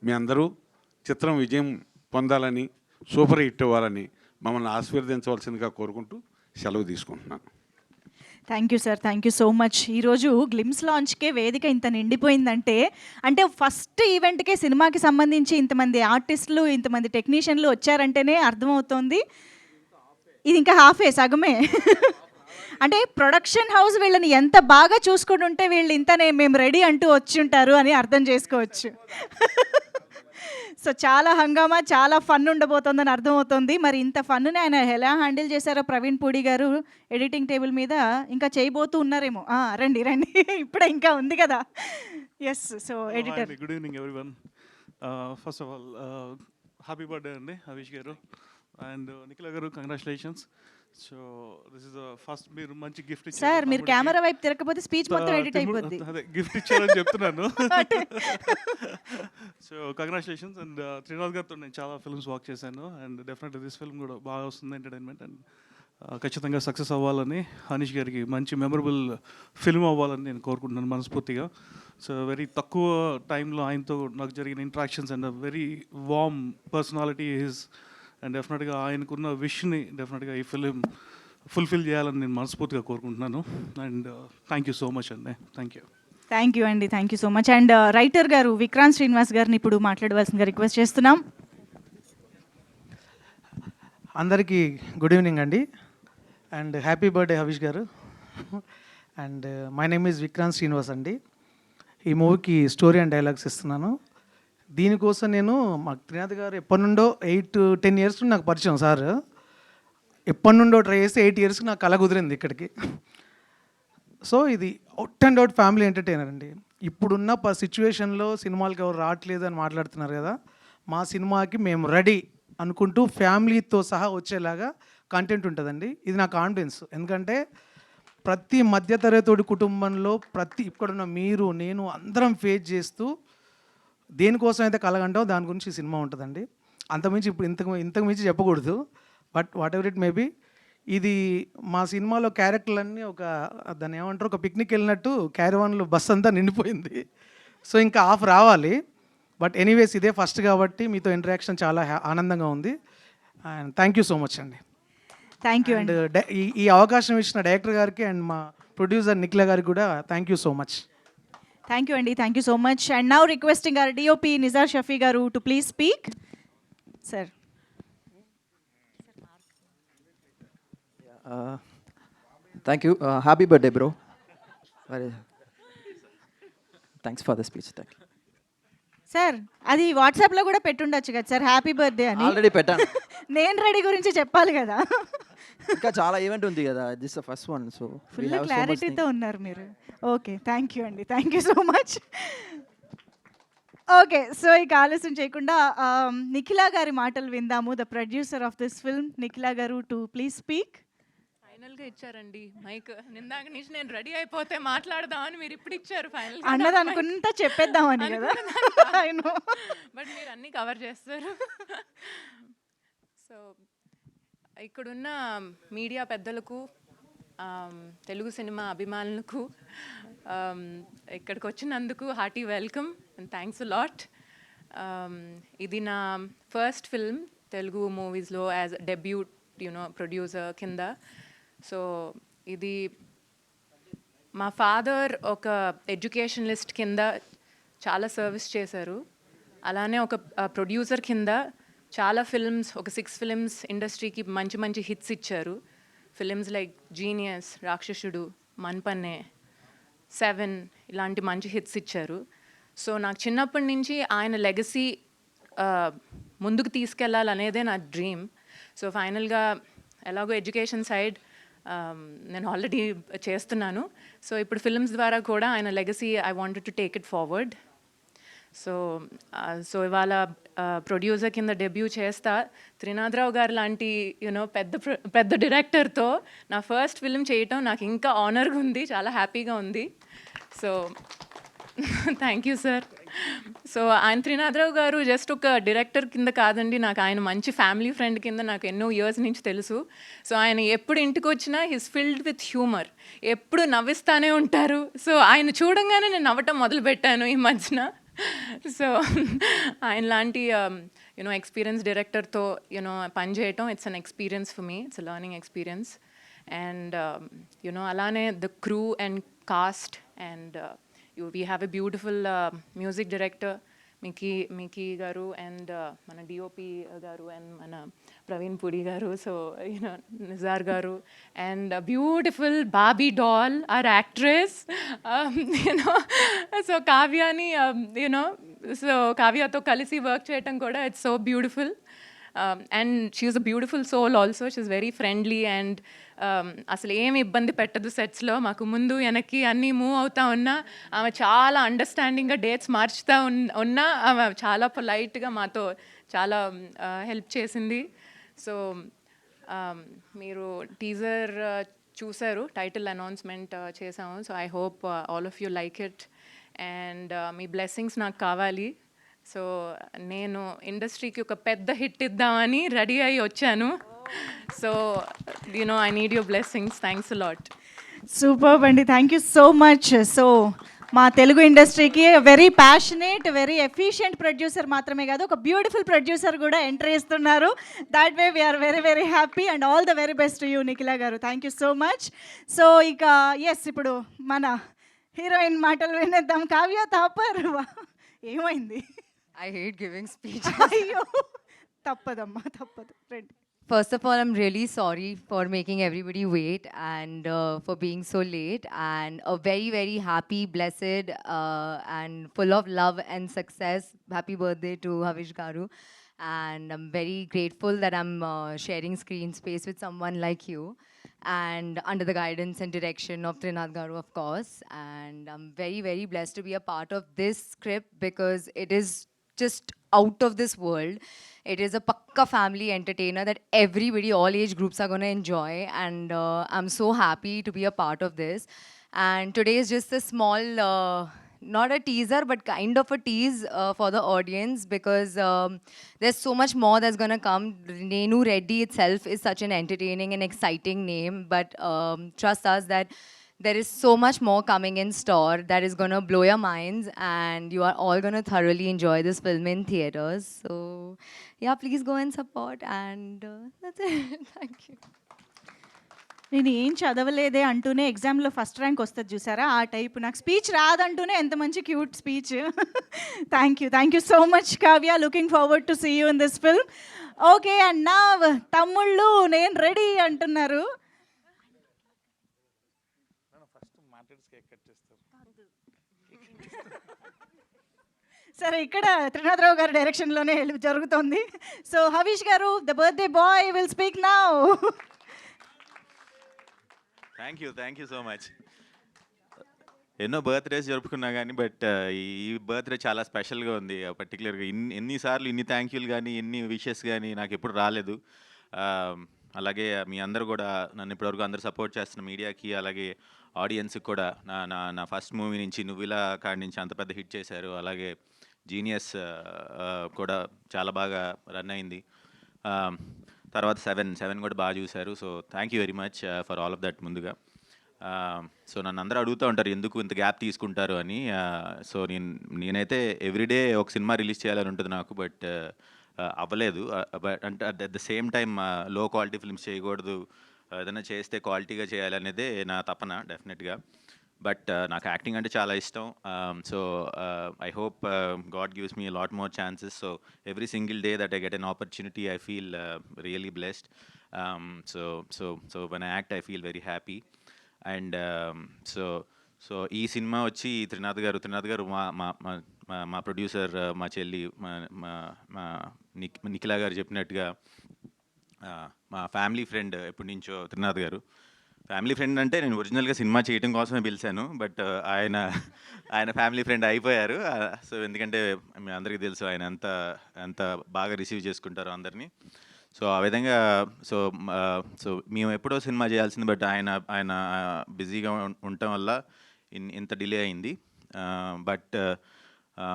మీ అందరూ చిత్రం విజయం పొందాలని, సూపర్ హిట్ అవ్వాలని మమ్మల్ని ఆశీర్వదించవలసిందిగా కోరుకుంటూ సెలవు తీసుకుంటున్నాను. Thank you sir, thank you so much. ఈరోజు గ్లిమ్స్ లాంచ్కే వేదిక ఇంత నిండిపోయిందంటే, అంటే ఫస్ట్ ఈవెంట్కే సినిమాకి సంబంధించి ఇంతమంది ఆర్టిస్టులు, ఇంతమంది టెక్నీషియన్లు వచ్చారంటేనే అర్థమవుతోంది. ఇది ఇంకా హాఫే, సగమే. అంటే ప్రొడక్షన్ హౌస్ వీళ్ళని ఎంత బాగా చూసుకుని ఉంటే వీళ్ళు ఇంతనే మేము రెడీ అంటూ వచ్చి ఉంటారు అని అర్థం చేసుకోవచ్చు. సో చాలా హంగామా, చాలా ఫన్ ఉండబోతోందని అర్థమవుతోంది. మరి ఇంత ఫన్‌ని ఆయన ఎలా హ్యాండిల్ చేశారో ప్రవీణ్ పూడి గారు ఎడిటింగ్ టేబుల్ మీద ఇంకా చేయబోతూ ఉన్నారేమో. రండి, రండి. ఇప్పుడే ఇంకా ఉంది కదా! Yes. So editor. Good evening everyone. First of all happy birthday అండి హరీష్ గారు అండ్ నిఖిల గారు, congratulations. So this is first మీరు మంచి గిఫ్ట్ ఇచ్చారు సార్ మీరు తమ్ముడికి. కెమెరా వైపు తిరగకపోతే స్పీచ్ మొత్తం ఎడిట్ అయిపోద్ది. అదే గిఫ్ట్ ఇచ్చారని చెప్తున్నాను. So congratulations. అండ్ త్రినాథ్ గారితో నేను చాలా ఫిల్మ్స్ వర్క్ చేశాను అండ్ డెఫినెట్లీ దిస్ ఫిల్మ్ కూడా బాగా వస్తుంది, ఎంటర్టైన్మెంట్. అండ్ ఖచ్చితంగా సక్సెస్ అవ్వాలని, హనీష్ గారికి మంచి మెమరబుల్ ఫిల్మ్ అవ్వాలని నేను కోరుకుంటున్నాను మనస్ఫూర్తిగా. సో వెరీ తక్కువ టైంలో ఆయనతో నాకు జరిగిన interactions and very warm personality his. And డెఫినెట్గా ఆయనకున్న విష్ని డెఫినెట్గా ఈ ఫిలిం ఫుల్ఫిల్ చేయాలని నేను మనస్ఫూర్తిగా కోరుకుంటున్నాను. And thank you so much అండి. Thank you. థ్యాంక్ యూ అండి. Thank you so much. And writer గారు విక్రాంత్ శ్రీనివాస్ గారిని ఇప్పుడు మాట్లాడవలసిందిగా రిక్వెస్ట్ చేస్తున్నాం. అందరికీ గుడ్ ఈవినింగ్ అండి అండ్ హ్యాపీ బర్త్డే హరీష్ గారు. And my name is Vikrant Srinivas అండి. ఈ మూవీకి స్టోరీ అండ్ డైలాగ్స్ ఇస్తున్నాను. దీనికోసం నేను మా త్రినాథ్ గారు ఎప్పటి నుండో 8-10 ఇయర్స్ నాకు పరిచయం సార్. ఎప్పటి నుండో ట్రై చేస్తే 8 ఇయర్స్కి నాకు కళ కుదిరింది ఇక్కడికి. సో ఇది out and out family entertainer అండి. ఇప్పుడున్న సిచ్యువేషన్లో సినిమాలకి ఎవరు రావట్లేదు అని మాట్లాడుతున్నారు కదా, మా సినిమాకి మేము రెడీ అనుకుంటూ ఫ్యామిలీతో సహా వచ్చేలాగా కంటెంట్ ఉంటుందండి. ఇది నా కాన్ఫిడెన్స్. ఎందుకంటే ప్రతి మధ్యతరగతి కుటుంబంలో ఇక్కడున్న మీరు నేను అందరం ఫేస్ చేస్తూ దేనికోసం అయితే కలగంటాం దాని గురించి ఈ సినిమా ఉంటుందండి. అంతకుమించి ఇప్పుడు ఇంతకు మించి చెప్పకూడదు. But what ever it maybe, ఇది మా సినిమాలో క్యారెక్టర్లన్నీ దాన్ని ఏమంటారు, ఒక పిక్నిక్ వెళ్ళినట్టు క్యారవాన్లో బస్ అంతా నిండిపోయింది. సో ఇంకా ఆఫ్ రావాలి. బట్ ఎనీవేస్ ఇదే ఫస్ట్ కాబట్టి మీతో ఇంటరాక్షన్ చాలా ఆనందంగా ఉంది. And thank you so much అండి. థ్యాంక్ యూ అండి. ఈ అవకాశం ఇచ్చిన డైరెక్టర్ గారికి అండ్ మా ప్రొడ్యూసర్ నిఖిల గారికి కూడా thank you so much. Thank you అండి. Thank you so much. And now requesting our DOP Nizar Shafi గారు to please speak. Sir. Thank you. Happy birthday bro. Thanks for the speech. Thank you sir. అది వాట్సాప్లో కూడా పెట్టుండొచ్చు కదా sir, happy birthday అని. Already పెట్టాను. నేను రెడీ గురించి చెప్పాలి కదా. ఇంకా చాలా ఈవెంట్ ఉంది కదా, this the first one. So full క్లారిటీతో ఉన్నారు మీరు. ఓకే, థ్యాంక్ యూ అండి. Thank you so much. Okay, so ఇక ఆలస్యం చేయకుండా నిఖిల గారి మాటలు విందాము. The producer of this film Nikhila గారు టు ప్లీజ్ స్పీక్. ఫైనల్గా ఇచ్చారండి మైక్. నిందాక నుంచి నేను రెడీ అయిపోతే మాట్లాడదామని మీరు ఇప్పుడు ఇచ్చారు ఫైనల్ అన్నది అనుకుంటా చెప్పేద్దామని కదా. బట్ మీరు అన్నీ కవర్ చేస్తారు. సో ఇక్కడున్న మీడియా పెద్దలకు, తెలుగు సినిమా అభిమానులకు ఇక్కడికి వచ్చినందుకు hearty welcome and thanks lot. ఇది నా ఫస్ట్ ఫిల్మ్ తెలుగు మూవీస్లో యాజ్ డెబ్యూట్ ప్రొడ్యూసర్ కింద. సో ఇది మా ఫాదర్ ఒక ఎడ్యుకేషనలిస్ట్ కింద చాలా సర్వీస్ చేశారు. అలానే ఒక ప్రొడ్యూసర్ కింద చాలా ఫిల్మ్స్, ఒక 6 ఫిల్మ్స్ ఇండస్ట్రీకి మంచి మంచి హిట్స్ ఇచ్చారు. ఫిలిమ్స్ లైక్ జీనియస్, రాక్షసుడు, మన్పన్నే, 7 ఇలాంటి మంచి హిట్స్ ఇచ్చారు. సో నాకు చిన్నప్పటి నుంచి ఆయన లెగసీ ముందుకు తీసుకెళ్లాలనేదే నా డ్రీమ్. సో ఫైనల్గా ఎలాగో ఎడ్యుకేషన్ సైడ్ నేను ఆల్రెడీ చేస్తున్నాను. సో ఇప్పుడు ఫిల్మ్స్ ద్వారా కూడా ఆయన legacy I wanted to take it forward. So ఇవాళ ప్రొడ్యూసర్ కింద డెబ్యూ చేస్తా. త్రినాథరావు గారు లాంటి పెద్ద డైరెక్టర్తో నా ఫస్ట్ ఫిల్మ్ చేయటం నాకు ఇంకా ఆనర్గా ఉంది, చాలా హ్యాపీగా ఉంది. So thank you sir. So ఆయన త్రినాథరావు గారు జస్ట్ ఒక డైరెక్టర్ కింద కాదండి, నాకు ఆయన మంచి ఫ్యామిలీ ఫ్రెండ్ కింద నాకు ఎన్నో ఇయర్స్ నుంచి తెలుసు. సో ఆయన ఎప్పుడు ఇంటికి వచ్చినా హిస్ ఫిల్డ్ విత్ హ్యూమర్, ఎప్పుడు నవ్విస్తానే ఉంటారు. సో ఆయన చూడంగానే నేను నవ్వటం మొదలుపెట్టాను ఈ మధ్యన. సో ఆయన లాంటి ఎక్స్పీరియన్స్ డైరెక్టర్తో పనిచేయటం it's an experience for me, it's a learning experience. And అలానే the crew and cast and we have a beautiful music director, Mickey గారు అండ్ మన డిఓపి గారు అండ్ మన ప్రవీణ్ పుడి గారు, సో యూనో నిజార్ గారు అండ్ బ్యూటిఫుల్ బాబీ doll our actress, you know so కావ్యాని you know so కావ్యతో కలిసి వర్క్ చేయటం కూడా it's so beautiful. And she is a beautiful soul also. She is very friendly and అసలు ఏమి ఇబ్బంది పెట్టదు సెట్స్లో. మాకు ముందు వెనక్కి అన్నీ మూవ్ అవుతా ఉన్నా ఆమె చాలా అండర్స్టాండింగ్గా డేట్స్ మార్చుతూ ఉన్నా ఆమె చాలా పొలైట్గా మాతో చాలా హెల్ప్ చేసింది. సో మీరు టీజర్ చూసారు, టైటిల్ అనౌన్స్మెంట్ చేసాము. So I hope all of you like it and me blessings నాకు కావాలి. సో నేను ఇండస్ట్రీకి ఒక పెద్ద హిట్ ఇద్దామని రెడీ అయ్యి వచ్చాను. So you know I need your blessings. Thanks a lot. Super అండి, thank you so much. So మా తెలుగు ఇండస్ట్రీకి very passionate, very efficient producer మాత్రమే కాదు, ఒక బ్యూటిఫుల్ ప్రొడ్యూసర్ కూడా ఎంటర్ చేస్తున్నారు. That way we are very very happy and all the very best to you Nikhila గారు. Thank you so much. So ఇక yes, ఇప్పుడు మన హీరోయిన్ మాటలు వినేద్దాం. కావ్య థాపర్, ఏమైంది? I hate giving speech. అయ్యో తప్పదమ్మా, తప్పదు. రండి. First of all, I'm really sorry for making everybody wait and for being so late. And a very, very happy, blessed, and full of love and success. Happy birthday to Havish Garu. And I'm very grateful that I'm sharing screen space with someone like you. And under the guidance and direction of Trinath Garu, of course. And I'm very, very blessed to be a part of this script because it is just out of this world. It is a pakka family entertainer that everybody, all age groups are going to enjoy. And I'm so happy to be a part of this. And today is just a small, not a teaser, but kind of a tease for the audience because there's so much more that's going to come. Nenu Reddy itself is such an entertaining and exciting name, but trust us that there is so much more coming in store that is going to blow your minds and you are all going to thoroughly enjoy this film in theaters. So yeah, please go and support and that's it. Thank you. నేను ఏం చదవలేదే అంటూనే ఎగ్జామ్లో first rank వస్తుంది చూసారా, ఆ type. నాకు speech రాదంటూనే ఎంత మంచి cute speech. Thank you so much Kavya. Looking forward to see you in this film. Okay, and నా తమ్ముళ్ళు నేను రెడీ అంటున్నారు. సరే, ఇక్కడ త్రినాథరావు గారి డైరెక్షన్లోనే జరుగుతోంది. సో హవీష్ గారు, the birthday bye will speak now. Thank you so much. ఎన్నో బర్త్డేస్ జరుపుకున్నా కానీ బట్ ఈ బర్త్డే చాలా స్పెషల్గా ఉంది. పర్టికులర్గా ఎన్నిసార్లు ఇన్ని థ్యాంక్ యూలు కానీ ఎన్ని విషెస్ కానీ నాకు ఎప్పుడు రాలేదు. అలాగే మీ అందరూ కూడా నన్ను ఇప్పటివరకు అందరూ సపోర్ట్ చేస్తున్న మీడియాకి, అలాగే ఆడియన్స్కి కూడా నా నా నా ఫస్ట్ మూవీ నుంచి నువ్విలా కాడి నుంచి అంత పెద్ద హిట్ చేశారు. అలాగే జీనియస్ కూడా చాలా బాగా రన్ అయింది. తర్వాత సెవెన్ కూడా బాగా చూశారు. So thank you very much for all of that. ముందుగా సో నన్ను అందరూ అడుగుతూ ఉంటారు ఎందుకు ఇంత గ్యాప్ తీసుకుంటారు అని. సో నేనైతే ఎవ్రీడే ఒక సినిమా రిలీజ్ చేయాలని ఉంటుంది నాకు, బట్ అవ్వలేదు. బట్ అంటే అట్ ద సేమ్ టైం లో క్వాలిటీ ఫిల్మ్స్ చేయకూడదు, ఏదైనా చేస్తే క్వాలిటీగా చేయాలనేదే నా తపన డెఫినెట్గా. బట్ నాకు యాక్టింగ్ అంటే చాలా ఇష్టం. So I hope God gives me lot more chances. So every single day that I get an opportunity I feel really blessed. So when I act I feel very happy. And so ఈ cinema వచ్చి త్రినాథ్ గారు మా producer, మా చెల్లి, మా నిఖిల గారు చెప్పినట్టుగా మా ఫ్యామిలీ ఫ్రెండ్ ఎప్పటి నుంచో. త్రినాథ్ గారు ఫ్యామిలీ ఫ్రెండ్ అంటే నేను ఒరిజినల్గా సినిమా చేయడం కోసమే పిలిచాను, బట్ ఆయన ఫ్యామిలీ ఫ్రెండ్ అయిపోయారు. సో ఎందుకంటే మీ అందరికీ తెలుసు ఆయన ఎంత బాగా రిసీవ్ చేసుకుంటారో అందరినీ. సో ఆ విధంగా సో మేము ఎప్పుడో సినిమా చేయాల్సింది, బట్ ఆయన బిజీగా ఉండటం వల్ల ఇంత డిలే అయింది.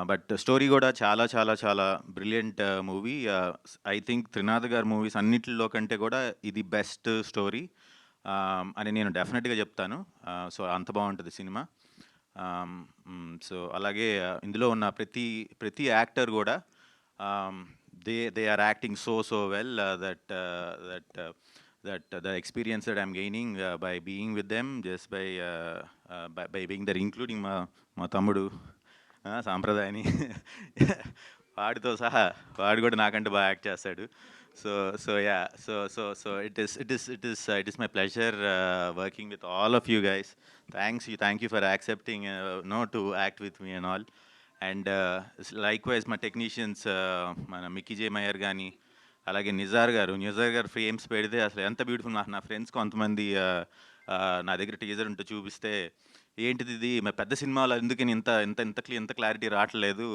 బట్ స్టోరీ కూడా చాలా చాలా చాలా brilliant movie. I think Trinath గారి మూవీస్ అన్నిటిలో కంటే కూడా ఇది బెస్ట్ స్టోరీ అని నేను డెఫినెట్గా చెప్తాను. సో అంత బాగుంటుంది సినిమా. సో అలాగే ఇందులో ఉన్న ప్రతి యాక్టర్ కూడా they are acting so well that the experience that I'm gaining by being with them, just by being there, including మా తమ్ముడు సాంప్రదాయని వాడితో సహా వాడు కూడా నాకంటే బాగా యాక్ట్ చేస్తాడు. So it is my pleasure working with all of you guys. Thank you for accepting to act with me and all. And like wise మా టెక్నీషియన్స్ మన మిక్కీ జే మయ్యర్ కానీ, అలాగే నిజార్ గారు ఫ్రేమ్స్ పెడితే అసలు ఎంత బ్యూటిఫుల్. నా ఫ్రెండ్స్ కొంతమంది నా దగ్గర టీజర్ ఉంటే చూపిస్తే, ఏంటిది ఇది పెద్ద సినిమాలో ఎందుకని ఇంత క్లారిటీ రావట్లేదు,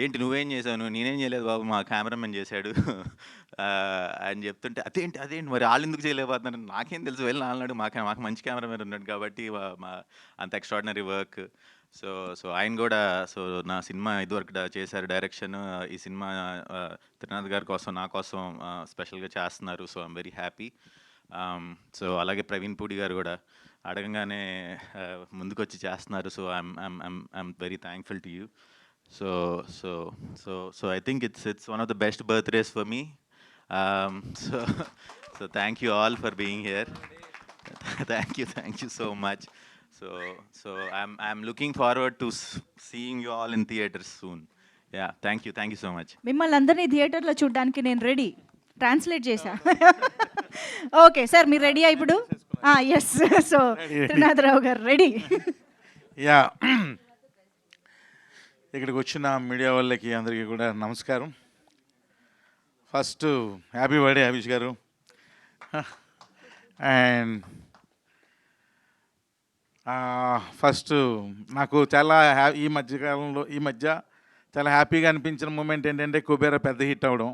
ఏంటి నువ్వేం చేశావు, నేనేం చేయలేదు బాబు, మా కెమెరామెన్ చేశాడు అని చెప్తుంటే, అదేంటి మరి వాళ్ళు ఎందుకు చేయలేకపోతున్నారు, నాకేం తెలుసు, వెళ్ళి నాలుగు మాకు మంచి కెమెరామెన్ ఉన్నాడు కాబట్టి మా అంత ఎక్స్ట్రాడినరీ వర్క్. సో ఆయన కూడా నా సినిమా ఇదివరకు చేశారు డైరెక్షన్. ఈ సినిమా త్రినాథ్ గారి కోసం నా కోసం స్పెషల్గా చేస్తున్నారు. So I'm very happy. So అలాగే ప్రవీణ్ పూడి గారు కూడా అడగంగానే ముందుకొచ్చి చేస్తున్నారు. So I'm very thankful to you. So I think it's one of the best birthdays for me. So thank you all for being here. Thank you so much. So I'm looking forward to seeing you all in theaters soon. Yeah, thank you so much. మిమ్మల్ని అందరినీ థియేటర్లో చూడడానికి నేను ready. Translate చేశా. Okay sir, మీరు రెడీయా ఇప్పుడు? Yes. So Trinatha Rao గారు రెడీ. యా, ఇక్కడికి వచ్చిన మీడియా వాళ్ళకి అందరికీ కూడా నమస్కారం. ఫస్ట్ హ్యాపీ బర్త్డే హరీష్ గారు. అండ్ ఫస్ట్ నాకు చాలా ఈ మధ్య చాలా హ్యాపీగా అనిపించిన మూమెంట్ ఏంటంటే కుబేరా పెద్ద హిట్ అవ్వడం.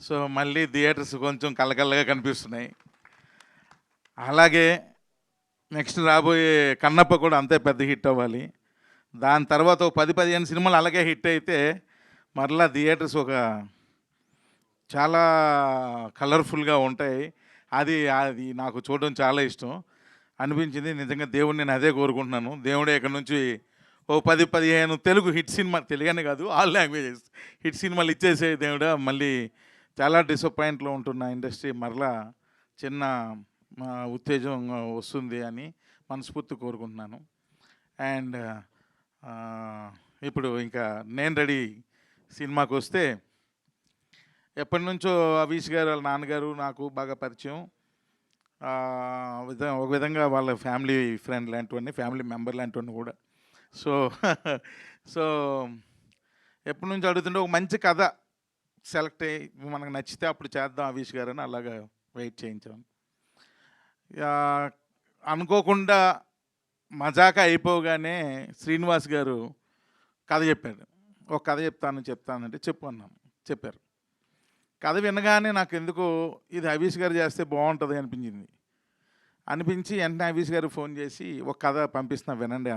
సో మళ్ళీ థియేటర్స్ కొంచెం కళ్ళకల్లగా కనిపిస్తున్నాయి. అలాగే నెక్స్ట్ రాబోయే కన్నప్ప కూడా అంతే పెద్ద హిట్ అవ్వాలి. దాని తర్వాత 10-15 సినిమాలు అలాగే హిట్ అయితే మరలా థియేటర్స్ ఒక చాలా కలర్ఫుల్గా ఉంటాయి. అది నాకు చూడడం చాలా ఇష్టం అనిపించింది. నిజంగా దేవుడిని నేను అదే కోరుకుంటున్నాను. దేవుడే ఇక్కడ నుంచి 10-15 తెలుగు హిట్ సినిమా, తెలుగనే కాదు ఆల్ లాంగ్వేజెస్ హిట్ సినిమాలు ఇచ్చేసే దేవుడా. మళ్ళీ చాలా డిసప్పాయింట్లో ఉంటున్న ఇండస్ట్రీ మరలా చిన్న ఉత్తేజం వస్తుంది అని మనస్ఫూర్తి కోరుకుంటున్నాను. అండ్ ఇప్పుడు ఇంకా నేను రెడీ సినిమాకి వస్తే, ఎప్పటి నుంచో హరీష్ గారు వాళ్ళ నాన్నగారు నాకు బాగా పరిచయం. ఒక విధంగా వాళ్ళ ఫ్యామిలీ ఫ్రెండ్ లాంటివన్నీ, ఫ్యామిలీ మెంబర్ లాంటివన్నీ కూడా. సో ఎప్పటి నుంచి అడుగుతుంటే ఒక మంచి కథ సెలెక్ట్ అయ్యి మనకు నచ్చితే అప్పుడు చేద్దాం హరీష్ గారు అని అలాగా వెయిట్ చేయించాం. అనుకోకుండా మజాకా అయిపోగానే శ్రీనివాస్ గారు కథ చెప్పాడు. ఒక కథ చెప్తానంటే చెప్పు అన్నాను. చెప్పారు. కథ వినగానే నాకు ఎందుకో ఇది హరీష్ గారు చేస్తే బాగుంటుంది అనిపించి వెంటనే హరీష్ గారు ఫోన్ చేసి ఒక కథ పంపిస్తున్నా వినండి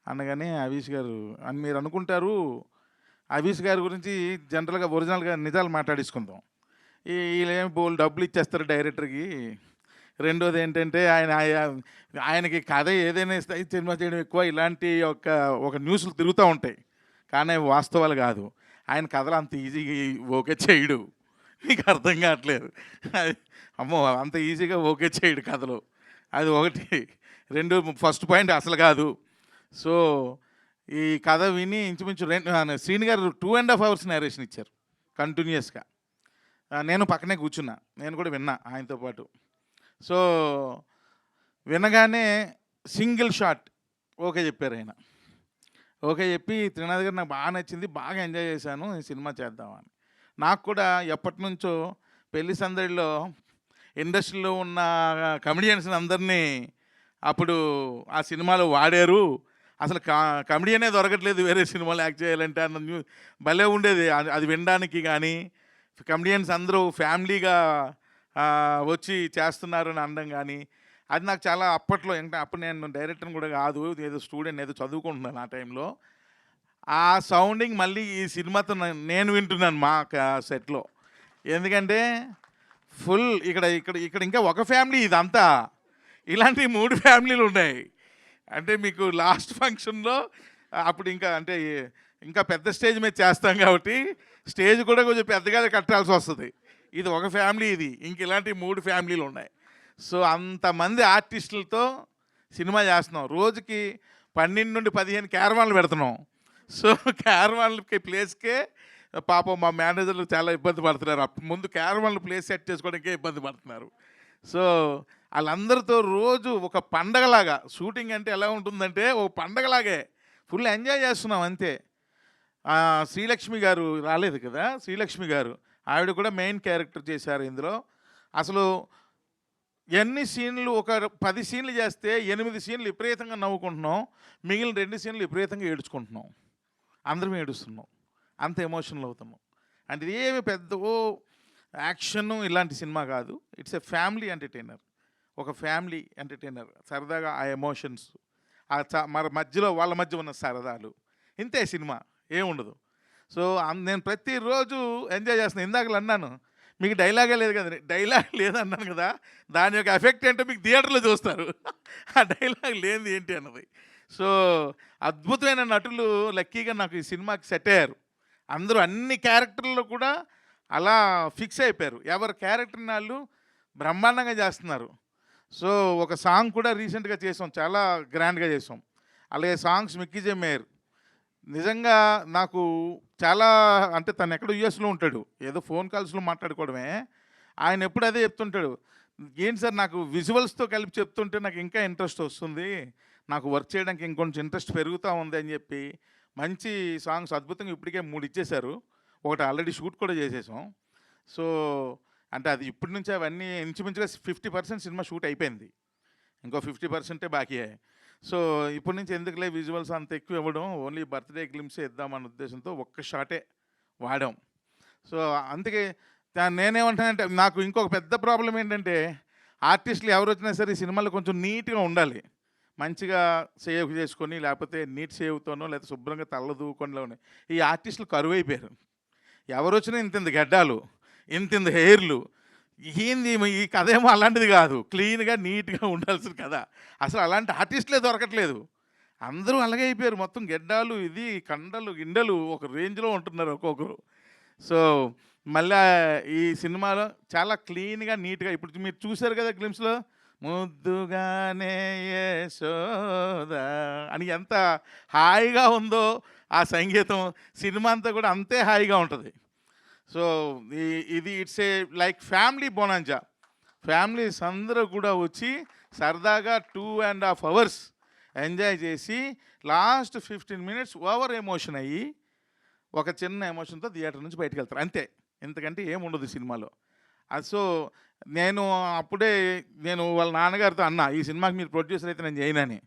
అనగానే హరీష్ గారు మీరు అనుకుంటారు హరీష్ గారి గురించి జనరల్గా ఒరిజినల్గా నిజాలు మాట్లాడేసుకుందాం, వీళ్ళేమి బోల్ డబ్బులు ఇచ్చేస్తారు డైరెక్టర్కి. రెండోది ఏంటంటే ఆయనకి కథ ఏదైనా ఇస్తాయి, సినిమా చేయడం ఎక్కువ, ఇలాంటి ఒక న్యూస్లు తిరుగుతూ ఉంటాయి. కానీ వాస్తవాలు కాదు. ఆయన కథలు అంత ఈజీగా ఓకే చేయడు. మీకు అర్థం కావట్లేదు. అమ్మో అంత ఈజీగా ఓకే చేయడు కథలు. అది ఒకటి. రెండు, ఫస్ట్ పాయింట్ అసలు కాదు. సో ఈ కథ విని ఇంచుమించు శ్రీని గారు 2.5 hours నేరేషన్ ఇచ్చారు కంటిన్యూస్గా. నేను పక్కనే కూర్చున్నా, నేను కూడా విన్నా ఆయనతో పాటు. సో వినగానే సింగిల్ షాట్ ఓకే చెప్పారు ఆయన. ఓకే చెప్పి, త్రినాథ్ గారు నాకు బాగా నచ్చింది, బాగా ఎంజాయ్ చేశాను, ఈ సినిమా చేద్దామని. నాకు కూడా ఎప్పటి నుంచో పెళ్లి సందడిలో ఇండస్ట్రీలో ఉన్న కమెడియన్స్ని అందరినీ అప్పుడు ఆ సినిమాలో వాడారు. అసలు కమెడియనే దొరకట్లేదు వేరే సినిమాలు యాక్ట్ చేయాలంటే అన్న భలే ఉండేది అది వినడానికి. కానీ కమెడియన్స్ అందరూ ఫ్యామిలీగా వచ్చి చేస్తున్నారు అని అనడం కానీ అది నాకు చాలా అప్పట్లో, అంటే అప్పుడు నేను డైరెక్టర్ని కూడా కాదు, ఏదో స్టూడెంట్, ఏదో చదువుకుంటున్నాను ఆ టైంలో. ఆ సౌండింగ్ మళ్ళీ ఈ సినిమాతో నేను వింటున్నాను మా సెట్లో. ఎందుకంటే ఫుల్ ఇక్కడ ఇంకా ఒక ఫ్యామిలీ, ఇదంతా ఇలాంటి 3 ఫ్యామిలీలు ఉన్నాయి. అంటే మీకు లాస్ట్ ఫంక్షన్లో అప్పుడు ఇంకా పెద్ద స్టేజ్ మీద చేస్తాం కాబట్టి స్టేజ్ కూడా కొంచెం పెద్దగా కట్టాల్సి వస్తుంది. ఇది ఒక ఫ్యామిలీ, ఇది ఇంక ఇలాంటి 3 ఫ్యామిలీలు ఉన్నాయి. సో అంతమంది ఆర్టిస్టులతో సినిమా చేస్తున్నాం. రోజుకి 12 నుండి 15 క్యారవాన్లు పెడుతున్నాం. సో క్యారవాన్లకి ప్లేస్కే పాపం మా మేనేజర్లు చాలా ఇబ్బంది పడుతున్నారు. ముందు క్యారవాన్లు ప్లేస్ సెట్ చేసుకోవడానికే ఇబ్బంది పడుతున్నారు. సో వాళ్ళందరితో రోజు ఒక పండగలాగా షూటింగ్ అంటే ఎలా ఉంటుందంటే ఒక పండగలాగే ఫుల్ ఎంజాయ్ చేస్తున్నాం అంతే. శ్రీలక్ష్మి గారు రాలేదు కదా, శ్రీలక్ష్మి గారు ఆవిడ కూడా మెయిన్ క్యారెక్టర్ చేశారు ఇందులో. అసలు ఎన్ని సీన్లు, ఒక 10 సీన్లు చేస్తే 8 సీన్లు విపరీతంగా నవ్వుకుంటున్నాం, మిగిలిన 2 సీన్లు విపరీతంగా ఏడ్చుకుంటున్నాం, అందరం ఏడుస్తున్నాం, అంత ఎమోషనల్ అవుతున్నాం. అంటే ఇది ఏమి పెద్ద యాక్షన్ ఇలాంటి సినిమా కాదు. ఇట్స్ ఎ ఫ్యామిలీ ఎంటర్టైనర్, ఒక ఫ్యామిలీ ఎంటర్టైనర్. సరదాగా ఆ ఎమోషన్స్, మరి మధ్యలో వాళ్ళ మధ్య ఉన్న సరదాలు, ఇంతే సినిమా, ఏముండదు. సో నేను ప్రతిరోజు ఎంజాయ్ చేస్తున్నాను. ఇందాకలు అన్నాను మీకు డైలాగే లేదు కదా, డైలాగ్ లేదన్నాను కదా, దాని యొక్క ఎఫెక్ట్ ఏంటో మీకు థియేటర్లో చూస్తారు. ఆ డైలాగ్ లేనిది ఏంటి అన్నది. సో అద్భుతమైన నటులు లక్కీగా నాకు ఈ సినిమాకి సెట్ అయ్యారు. అందరూ అన్ని క్యారెక్టర్లో కూడా అలా ఫిక్స్ అయిపోయారు. ఎవరి క్యారెక్టర్ని వాళ్ళు బ్రహ్మాండంగా చేస్తున్నారు. సో ఒక సాంగ్ కూడా రీసెంట్గా చేసాం, చాలా గ్రాండ్గా చేసాం. అలాగే సాంగ్స్ మిక్కీజే మేయర్ నిజంగా నాకు చాలా, అంటే తను ఎక్కడ యూఎస్లో ఉంటాడు, ఏదో ఫోన్ కాల్స్లో మాట్లాడుకోవడమే. ఆయన ఎప్పుడు అదే చెప్తుంటాడు, ఏంటి సార్ నాకు విజువల్స్తో కలిపి చెప్తుంటే నాకు ఇంకా ఇంట్రెస్ట్ వస్తుంది, నాకు వర్క్ చేయడానికి ఇంకొంచెం ఇంట్రెస్ట్ పెరుగుతూ ఉంది అని చెప్పి మంచి సాంగ్స్ అద్భుతంగా ఇప్పటికే 3 ఇచ్చేశారు. ఒకటి ఆల్రెడీ షూట్ కూడా చేసేసాం. సో అంటే అది ఇప్పటి నుంచి అవన్నీ ఇంచుమించుగా 50% సినిమా షూట్ అయిపోయింది, ఇంకో 50% బాకీ. సో ఇప్పటి నుంచి ఎందుకులే విజువల్స్ అంత ఎక్కువ ఇవ్వడం, ఓన్లీ బర్త్డే గ్లిమ్సే ఇద్దామన్న ఉద్దేశంతో ఒక్క షాటే వాడాం. సో అందుకే నేనేమంటానంటే నాకు ఇంకొక పెద్ద ప్రాబ్లం ఏంటంటే ఆర్టిస్టులు ఎవరు వచ్చినా సరే ఈ సినిమాలో కొంచెం నీట్గా ఉండాలి, మంచిగా సేవ్ చేసుకొని, లేకపోతే నీట్ సేవ్తోనో లేకపోతే శుభ్రంగా తల్ల దూకొనిలో ఉన్నాయి. ఈ ఆర్టిస్టులు కరువు అయిపోయారు. ఎవరు వచ్చినా ఇంత గడ్డాలు, ఇంత హెయిర్లు, ఏంది ఈ కథ ఏమో అలాంటిది కాదు, క్లీన్గా నీట్గా ఉండాల్సిన కథ. అసలు అలాంటి ఆర్టిస్టులే దొరకట్లేదు, అందరూ అలాగే అయిపోయారు. మొత్తం గెడ్డాలు, ఇది కండలు గిండలు ఒక రేంజ్లో ఉంటున్నారు ఒక్కొక్కరు. సో మళ్ళీ ఈ సినిమాలో చాలా క్లీన్గా నీట్గా, ఇప్పుడు మీరు చూశారు కదా గ్లిమ్స్లో, ముద్దుగానే యశోదా అని ఎంత హాయిగా ఉందో ఆ సంగీతం, సినిమా అంతా కూడా అంతే హాయిగా ఉంటుంది. సో ఇది it's a like family bonanza. Families అందరూ కూడా వచ్చి సరదాగా 2.5 hours ఎంజాయ్ చేసి లాస్ట్ 15 minutes ఓవర్ ఎమోషన్ అయ్యి ఒక చిన్న ఎమోషన్తో థియేటర్ నుంచి బయటకు వెళ్తారు, అంతే. ఎందుకంటే ఏముండదు సినిమాలో. సో నేను వాళ్ళ నాన్నగారితో అన్నా, ఈ సినిమాకి మీరు ప్రొడ్యూసర్ అయితే నేను చేయనని.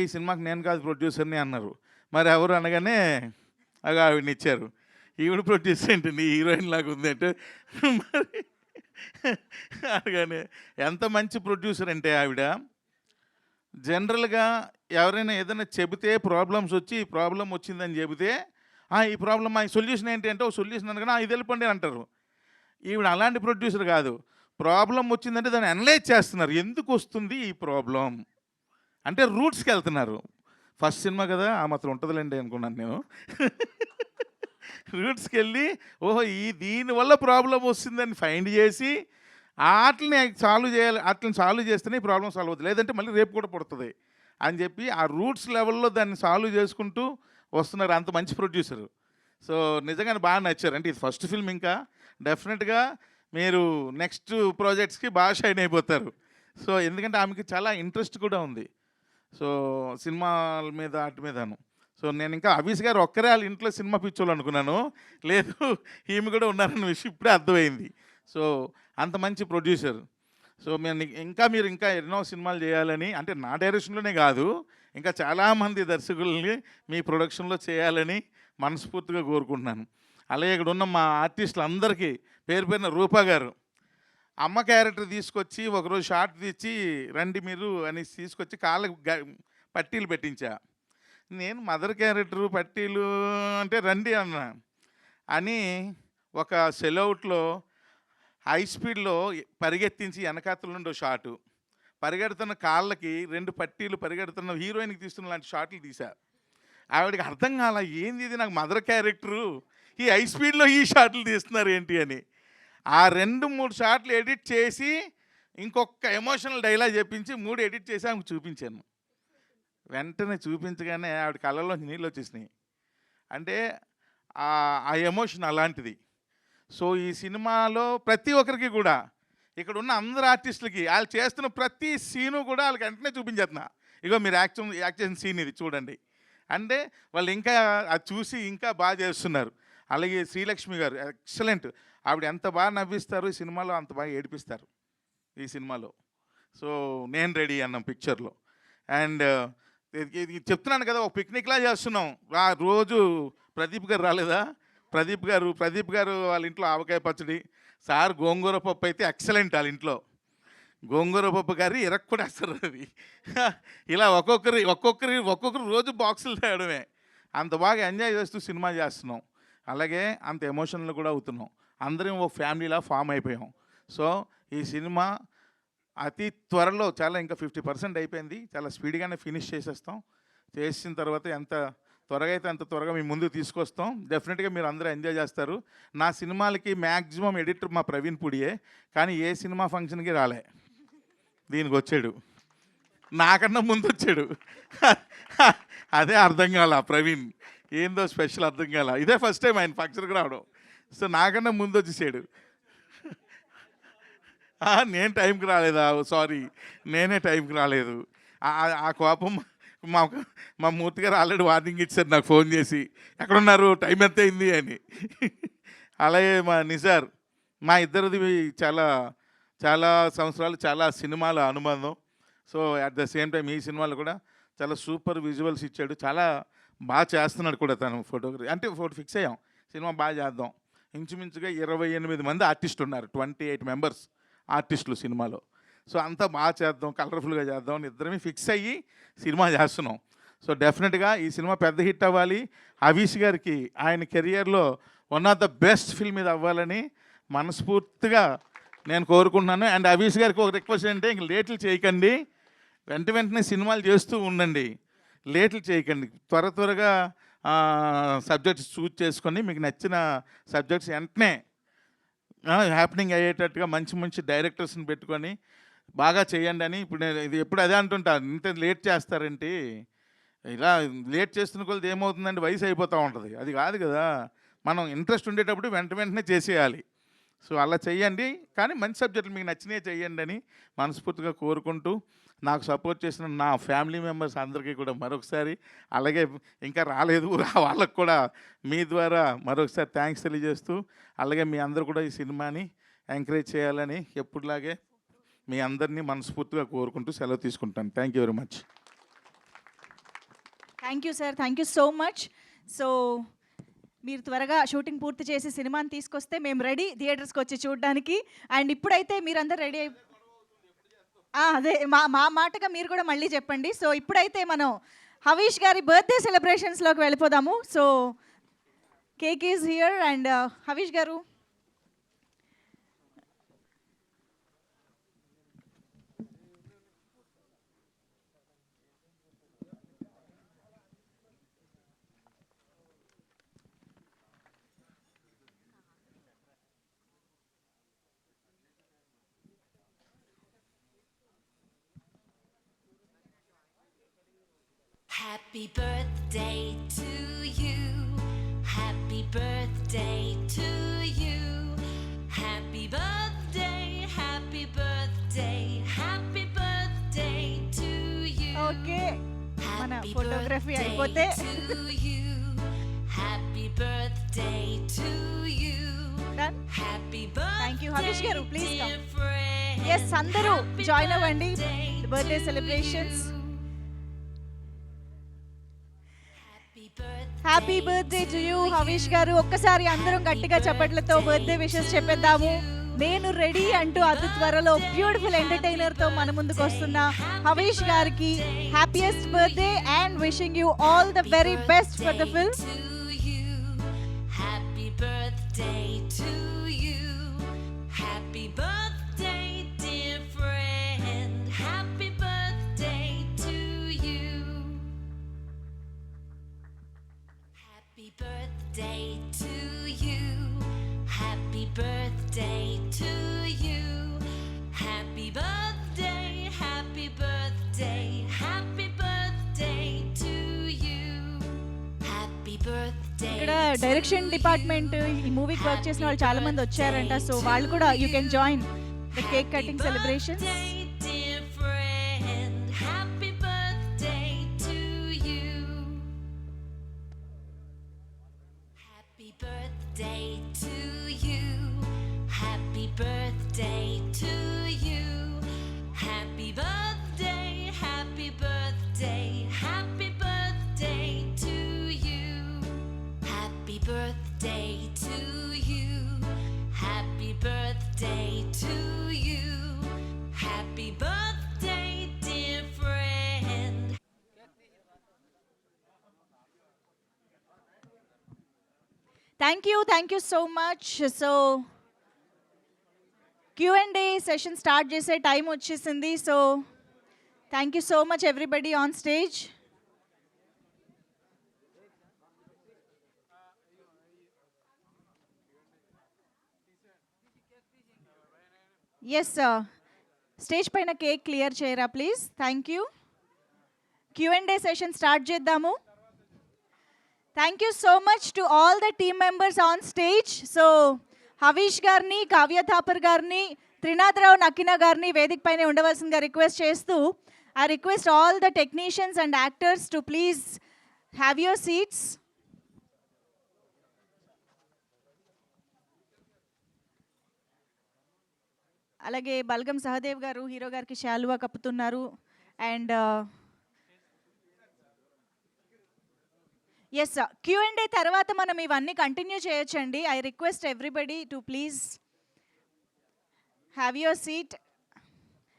ఈ సినిమాకి నేను కాదు ప్రొడ్యూసర్ని అన్నారు. మరి ఎవరు అనగానే ఆవిడని ఇచ్చారు. ఈవిడ ప్రొడ్యూసర్ ఏంటండి, హీరోయిన్ లాగా ఉంది అంటే, మరి అనగానే ఎంత మంచి ప్రొడ్యూసర్ అంటే ఆవిడ. జనరల్గా ఎవరైనా ఏదైనా చెబితే ప్రాబ్లమ్స్ వచ్చి ఈ ప్రాబ్లం వచ్చిందని చెబితే, ఈ ప్రాబ్లమ్ ఈ సొల్యూషన్ ఏంటి అంటే ఒక సొల్యూషన్ అనగానే ఇది వెళ్ళిపోండి అంటారు. ఈవిడ అలాంటి ప్రొడ్యూసర్ కాదు, ప్రాబ్లం వచ్చిందంటే దాన్ని అనలైజ్ చేస్తున్నారు, ఎందుకు వస్తుంది ఈ ప్రాబ్లం అంటే రూట్స్కి వెళ్తున్నారు. ఫస్ట్ సినిమా కదా ఆ మాత్రం ఉంటుందిలేండి అనుకున్నాను నేను. రూట్స్కి వెళ్ళి దీనివల్ల ప్రాబ్లం వస్తుందని ఫైండ్ చేసి వాటిని సాల్వ్ చేయాలి, వాటిని సాల్వ్ చేస్తేనే ఈ ప్రాబ్లం సాల్వ్ అవుతుంది, లేదంటే మళ్ళీ రేపు కూడా పుడుతుంది అని చెప్పి ఆ రూట్స్ లెవెల్లో దాన్ని సాల్వ్ చేసుకుంటూ వస్తున్నారు. అంత మంచి ప్రొడ్యూసరు. సో నిజంగానే బాగా నచ్చారు. అంటే ఇది ఫస్ట్ ఫిల్మ్, ఇంకా డెఫినెట్గా మీరు నెక్స్ట్ ప్రాజెక్ట్స్కి బాగా షైన్ అయిపోతారు. సో ఎందుకంటే ఆమెకి చాలా ఇంట్రెస్ట్ కూడా ఉంది సో సినిమాల మీద వాటి మీదను. సో నేను ఇంకా అభిష్ గారు ఒక్కరే వాళ్ళ ఇంట్లో సినిమా పిచ్చోళ్ళు అనుకున్నాను, లేదు ఈమె కూడా ఉన్నారన్న విషయం ఇప్పుడే అర్థమైంది. సో అంత మంచి ప్రొడ్యూసర్. సో మీరు ఇంకా ఎన్నో సినిమాలు చేయాలని, అంటే నా డైరెక్షన్లోనే కాదు ఇంకా చాలామంది దర్శకుల్ని మీ ప్రొడక్షన్లో చేయాలని మనస్ఫూర్తిగా కోరుకుంటున్నాను. అలాగే ఇక్కడ ఉన్న మా ఆర్టిస్టులు అందరికీ పేరు పేరున రూపా గారు అమ్మ క్యారెక్టర్ తీసుకొచ్చి ఒకరోజు షార్ట్ తెచ్చి రండి మీరు అని తీసుకొచ్చి కాళ్ళకు పట్టీలు పెట్టించా. నేను మదర్ క్యారెక్టరు పట్టీలు అంటే రండి అన్నా అని ఒక సెలౌట్లో హై స్పీడ్లో పరిగెత్తించి వెనకాతల నుండి షాటు, పరిగెడుతున్న కాళ్ళకి 2 పట్టీలు పరిగెడుతున్న హీరోయిన్కి తీస్తున్న లాంటి షాట్లు తీశా. ఆవిడకి అర్థం కాల, ఏంది ఇది నాకు మదర్ క్యారెక్టరు, ఈ హై స్పీడ్లో ఈ షాట్లు తీస్తున్నారు ఏంటి అని. ఆ 2-3 షాట్లు ఎడిట్ చేసి ఇంకొక ఎమోషనల్ డైలాగ్ చెప్పించి 3 ఎడిట్ చేసి ఆమెకు చూపించాను. వెంటనే చూపించగానే ఆవిడ కళ్ళలోంచి నీళ్ళు వచ్చేసినాయి. అంటే ఆ ఎమోషన్ అలాంటిది. సో ఈ సినిమాలో ప్రతి ఒక్కరికి కూడా ఇక్కడ ఉన్న అందరు ఆర్టిస్టులకి వాళ్ళు చేస్తున్న ప్రతి సీను కూడా వాళ్ళకి వెంటనే చూపించేస్తున్నా. ఇగో మీరు యాక్ట్ చేసిన సీన్ ఇది చూడండి అంటే వాళ్ళు ఇంకా అది చూసి ఇంకా బాగా చేస్తున్నారు. అలాగే శ్రీలక్ష్మి గారు ఎక్సలెంట్. ఆవిడ ఎంత బాగా నవ్విస్తారు ఈ సినిమాలో, అంత బాగా ఏడిపిస్తారు ఈ సినిమాలో. సో నేను రెడీ అన్నాం పిక్చర్లో. అండ్ చెప్తున్నాను కదా, ఒక పిక్నిక్లా చేస్తున్నాం. రోజు ప్రదీప్ గారు రాలేదా? ప్రదీప్ గారు వాళ్ళ ఇంట్లో ఆవకాయ పచ్చడి, సార్ గోంగూర పప్పు అయితే ఎక్సలెంట్. వాళ్ళ ఇంట్లో గోంగూర పప్పు కర్రీ ఇరక్కొడేస్తారు. అది ఇలా ఒక్కొక్కరు రోజు బాక్సులు తేయడమే. అంత బాగా ఎంజాయ్ చేస్తూ సినిమా చేస్తున్నాం. అలాగే అంత ఎమోషనల్ కూడా అవుతున్నాం. అందరం ఒక ఫ్యామిలీలా ఫామ్ అయిపోయాం. సో ఈ సినిమా అతి త్వరలో ఇంకా 50% అయిపోయింది. చాలా స్పీడ్గానే ఫినిష్ చేసేస్తాం. చేసిన తర్వాత ఎంత త్వరగా అయితే అంత త్వరగా మీ ముందుకు తీసుకొస్తాం. డెఫినెట్గా మీరు అందరూ ఎంజాయ్ చేస్తారు. నా సినిమాలకి మ్యాక్సిమం ఎడిటర్ మా ప్రవీణ్ పుడియే, కానీ ఏ సినిమా ఫంక్షన్కి రాలే. దీనికి వచ్చాడు, నాకన్నా ముందు వచ్చాడు. అదే అర్థం కాల ప్రవీణ్, ఏందో స్పెషల్ అర్థం కాల. ఇదే ఫస్ట్ టైం ఆయన ఫంక్షన్కి రావడం. సో నాకన్నా ముందు వచ్చేసాడు. నేను టైంకి రాలేదా? సారీ, నేనే టైంకి రాలేదు. ఆ కోపం మా మూర్తి గారు ఆల్రెడీ వార్నింగ్ ఇచ్చారు నాకు ఫోన్ చేసి, ఎక్కడున్నారు, టైం ఎంత అయింది అని. అలాగే మా నిజార్, మా ఇద్దరిది చాలా చాలా సంవత్సరాలు చాలా సినిమాల అనుబంధం. So at the same time ఈ సినిమాలో కూడా చాలా సూపర్ విజువల్స్ ఇచ్చాడు. చాలా బాగా చేస్తున్నాడు కూడా తను ఫోటోగ్రఫీ. అంటే ఫిక్స్ అయ్యాం సినిమా బాగా చేద్దాం. ఇంచుమించుగా 28 మంది ఆర్టిస్టులు ఉన్నారు, 28 మెంబర్స్ ఆర్టిస్టులు సినిమాలో. సో అంతా బాగా చేద్దాం, కలర్ఫుల్గా చేద్దాం అని ఇద్దరమే ఫిక్స్ అయ్యి సినిమా చేస్తున్నాం. సో డెఫినెట్గా ఈ సినిమా పెద్ద హిట్ అవ్వాలి. హరీష్ గారికి ఆయన కెరియర్లో one of the best film ఇది అవ్వాలని మనస్ఫూర్తిగా నేను కోరుకుంటున్నాను. అండ్ హరీష్ గారికి ఒక రిక్వెస్ట్ ఏంటంటే, ఇంక లేట్లు చేయకండి, వెంటనే సినిమాలు చేస్తూ ఉండండి, లేట్లు చేయకండి. త్వరగా సబ్జెక్ట్స్ చూజ్ చేసుకొని మీకు నచ్చిన సబ్జెక్ట్స్ వెంటనే హ్యాపెనింగ్ అయ్యేటట్టుగా మంచి డైరెక్టర్స్ని పెట్టుకొని బాగా చేయండి అని. ఇప్పుడు నేను ఇది ఎప్పుడు అదే అంటుంటాను, ఇంత లేట్ చేస్తారేంటి, ఇలా లేట్ చేస్తున్న కొలది ఏమవుతుందంటే వయసు అయిపోతూ ఉంటుంది. అది కాదు కదా, మనం ఇంట్రెస్ట్ ఉండేటప్పుడు వెంటనే చేసేయాలి. సో అలా చెయ్యండి, కానీ మంచి సబ్జెక్టులు మీకు నచ్చినవి చెయ్యండి అని మనస్ఫూర్తిగా కోరుకుంటూ, నాకు సపోర్ట్ చేసిన నా ఫ్యామిలీ మెంబర్స్ అందరికీ కూడా మరొకసారి, అలాగే ఇంకా రాలేదు వాళ్ళకు కూడా మీ ద్వారా మరొకసారి థ్యాంక్స్ తెలియజేస్తూ, అలాగే మీ అందరూ కూడా ఈ సినిమాని ఎంకరేజ్ చేయాలని ఎప్పుడులాగే మీ అందరినీ మనస్ఫూర్తిగా కోరుకుంటూ సెలవు తీసుకుంటాను. Thank you very much. Thank you sir, thank you so much. So మీరు త్వరగా షూటింగ్ పూర్తి చేసి సినిమాని తీసుకొస్తే మేము రెడీ థియేటర్స్కి వచ్చి చూడడానికి. అండ్ ఇప్పుడైతే మీరందరూ రెడీ అదే మా మాటగా మీరు కూడా మళ్ళీ చెప్పండి. సో ఇప్పుడైతే మనం హరీష్ గారి బర్త్డే సెలబ్రేషన్స్లోకి వెళ్ళిపోదాము. So cake is here. And Harish గారు, Happy birthday to you. Happy birthday to you. Happy birthday, happy birthday, happy birthday to you. Okay, మన ఫోటోగ్రఫీ అయిపోతే Happy birthday to you. Done. Happy birthday. Thank you. Harish గారు please come. Yes, అందరూ join అవ్వండి birthday celebrations. Happy birthday to you Harish గారు. ఒక్కసారి అందరం గట్టిగా చప్పట్లతో బర్త్డే విషెస్ చెప్పేద్దాము. నేను రెడీ అంటూ అతి త్వరలో బ్యూటిఫుల్ ఎంటర్టైనర్తో మన ముందుకు వస్తున్న హరీష్ గారికి happiest birthday and wishing you all the very best for the film. Happy birthday to you. Happy birthday, dear friend. Happy birthday to you. Happy birthday to you. Happy birthday to you. Happy birthday, happy birthday, happy birthday direction department ఈ మూవీకి work చేసిన వాళ్ళు చాలా మంది వచ్చారంట. So వాళ్ళు కూడా you can join the cake cutting celebrations. Dear friend, happy birthday to you. Happy birthday to you. Happy birthday to you. Happy birthday, happy birthday, happy birthday to you. Happy birthday to you. Happy birthday to you. Happy birthday, dear friend. Thank you so much. So Q&A session start చేసే time వచ్చేసింది. So thank you so much everybody on stage. Yes, stage పైన cake clear చేయరా please. Thank you. Q&A session start చేద్దాము. Thank you so much to all the team members on stage. So Havish గారిని, కావ్య థాపర్ గారిని, త్రినాథరావు నక్కిన గారిని వేదిక పైన ఉండవలసిందిగా రిక్వెస్ట్ చేస్తూ I request all the technicians and actors to please have your seats. అలాగే బల్గం సహదేవ్ గారు హీరో గారికి శాలువా కప్పుతున్నారు. అండ్ ఎస్, Q&A తర్వాత మనం ఇవన్నీ కంటిన్యూ చేయొచ్చండి. I request everybody to please have your seat.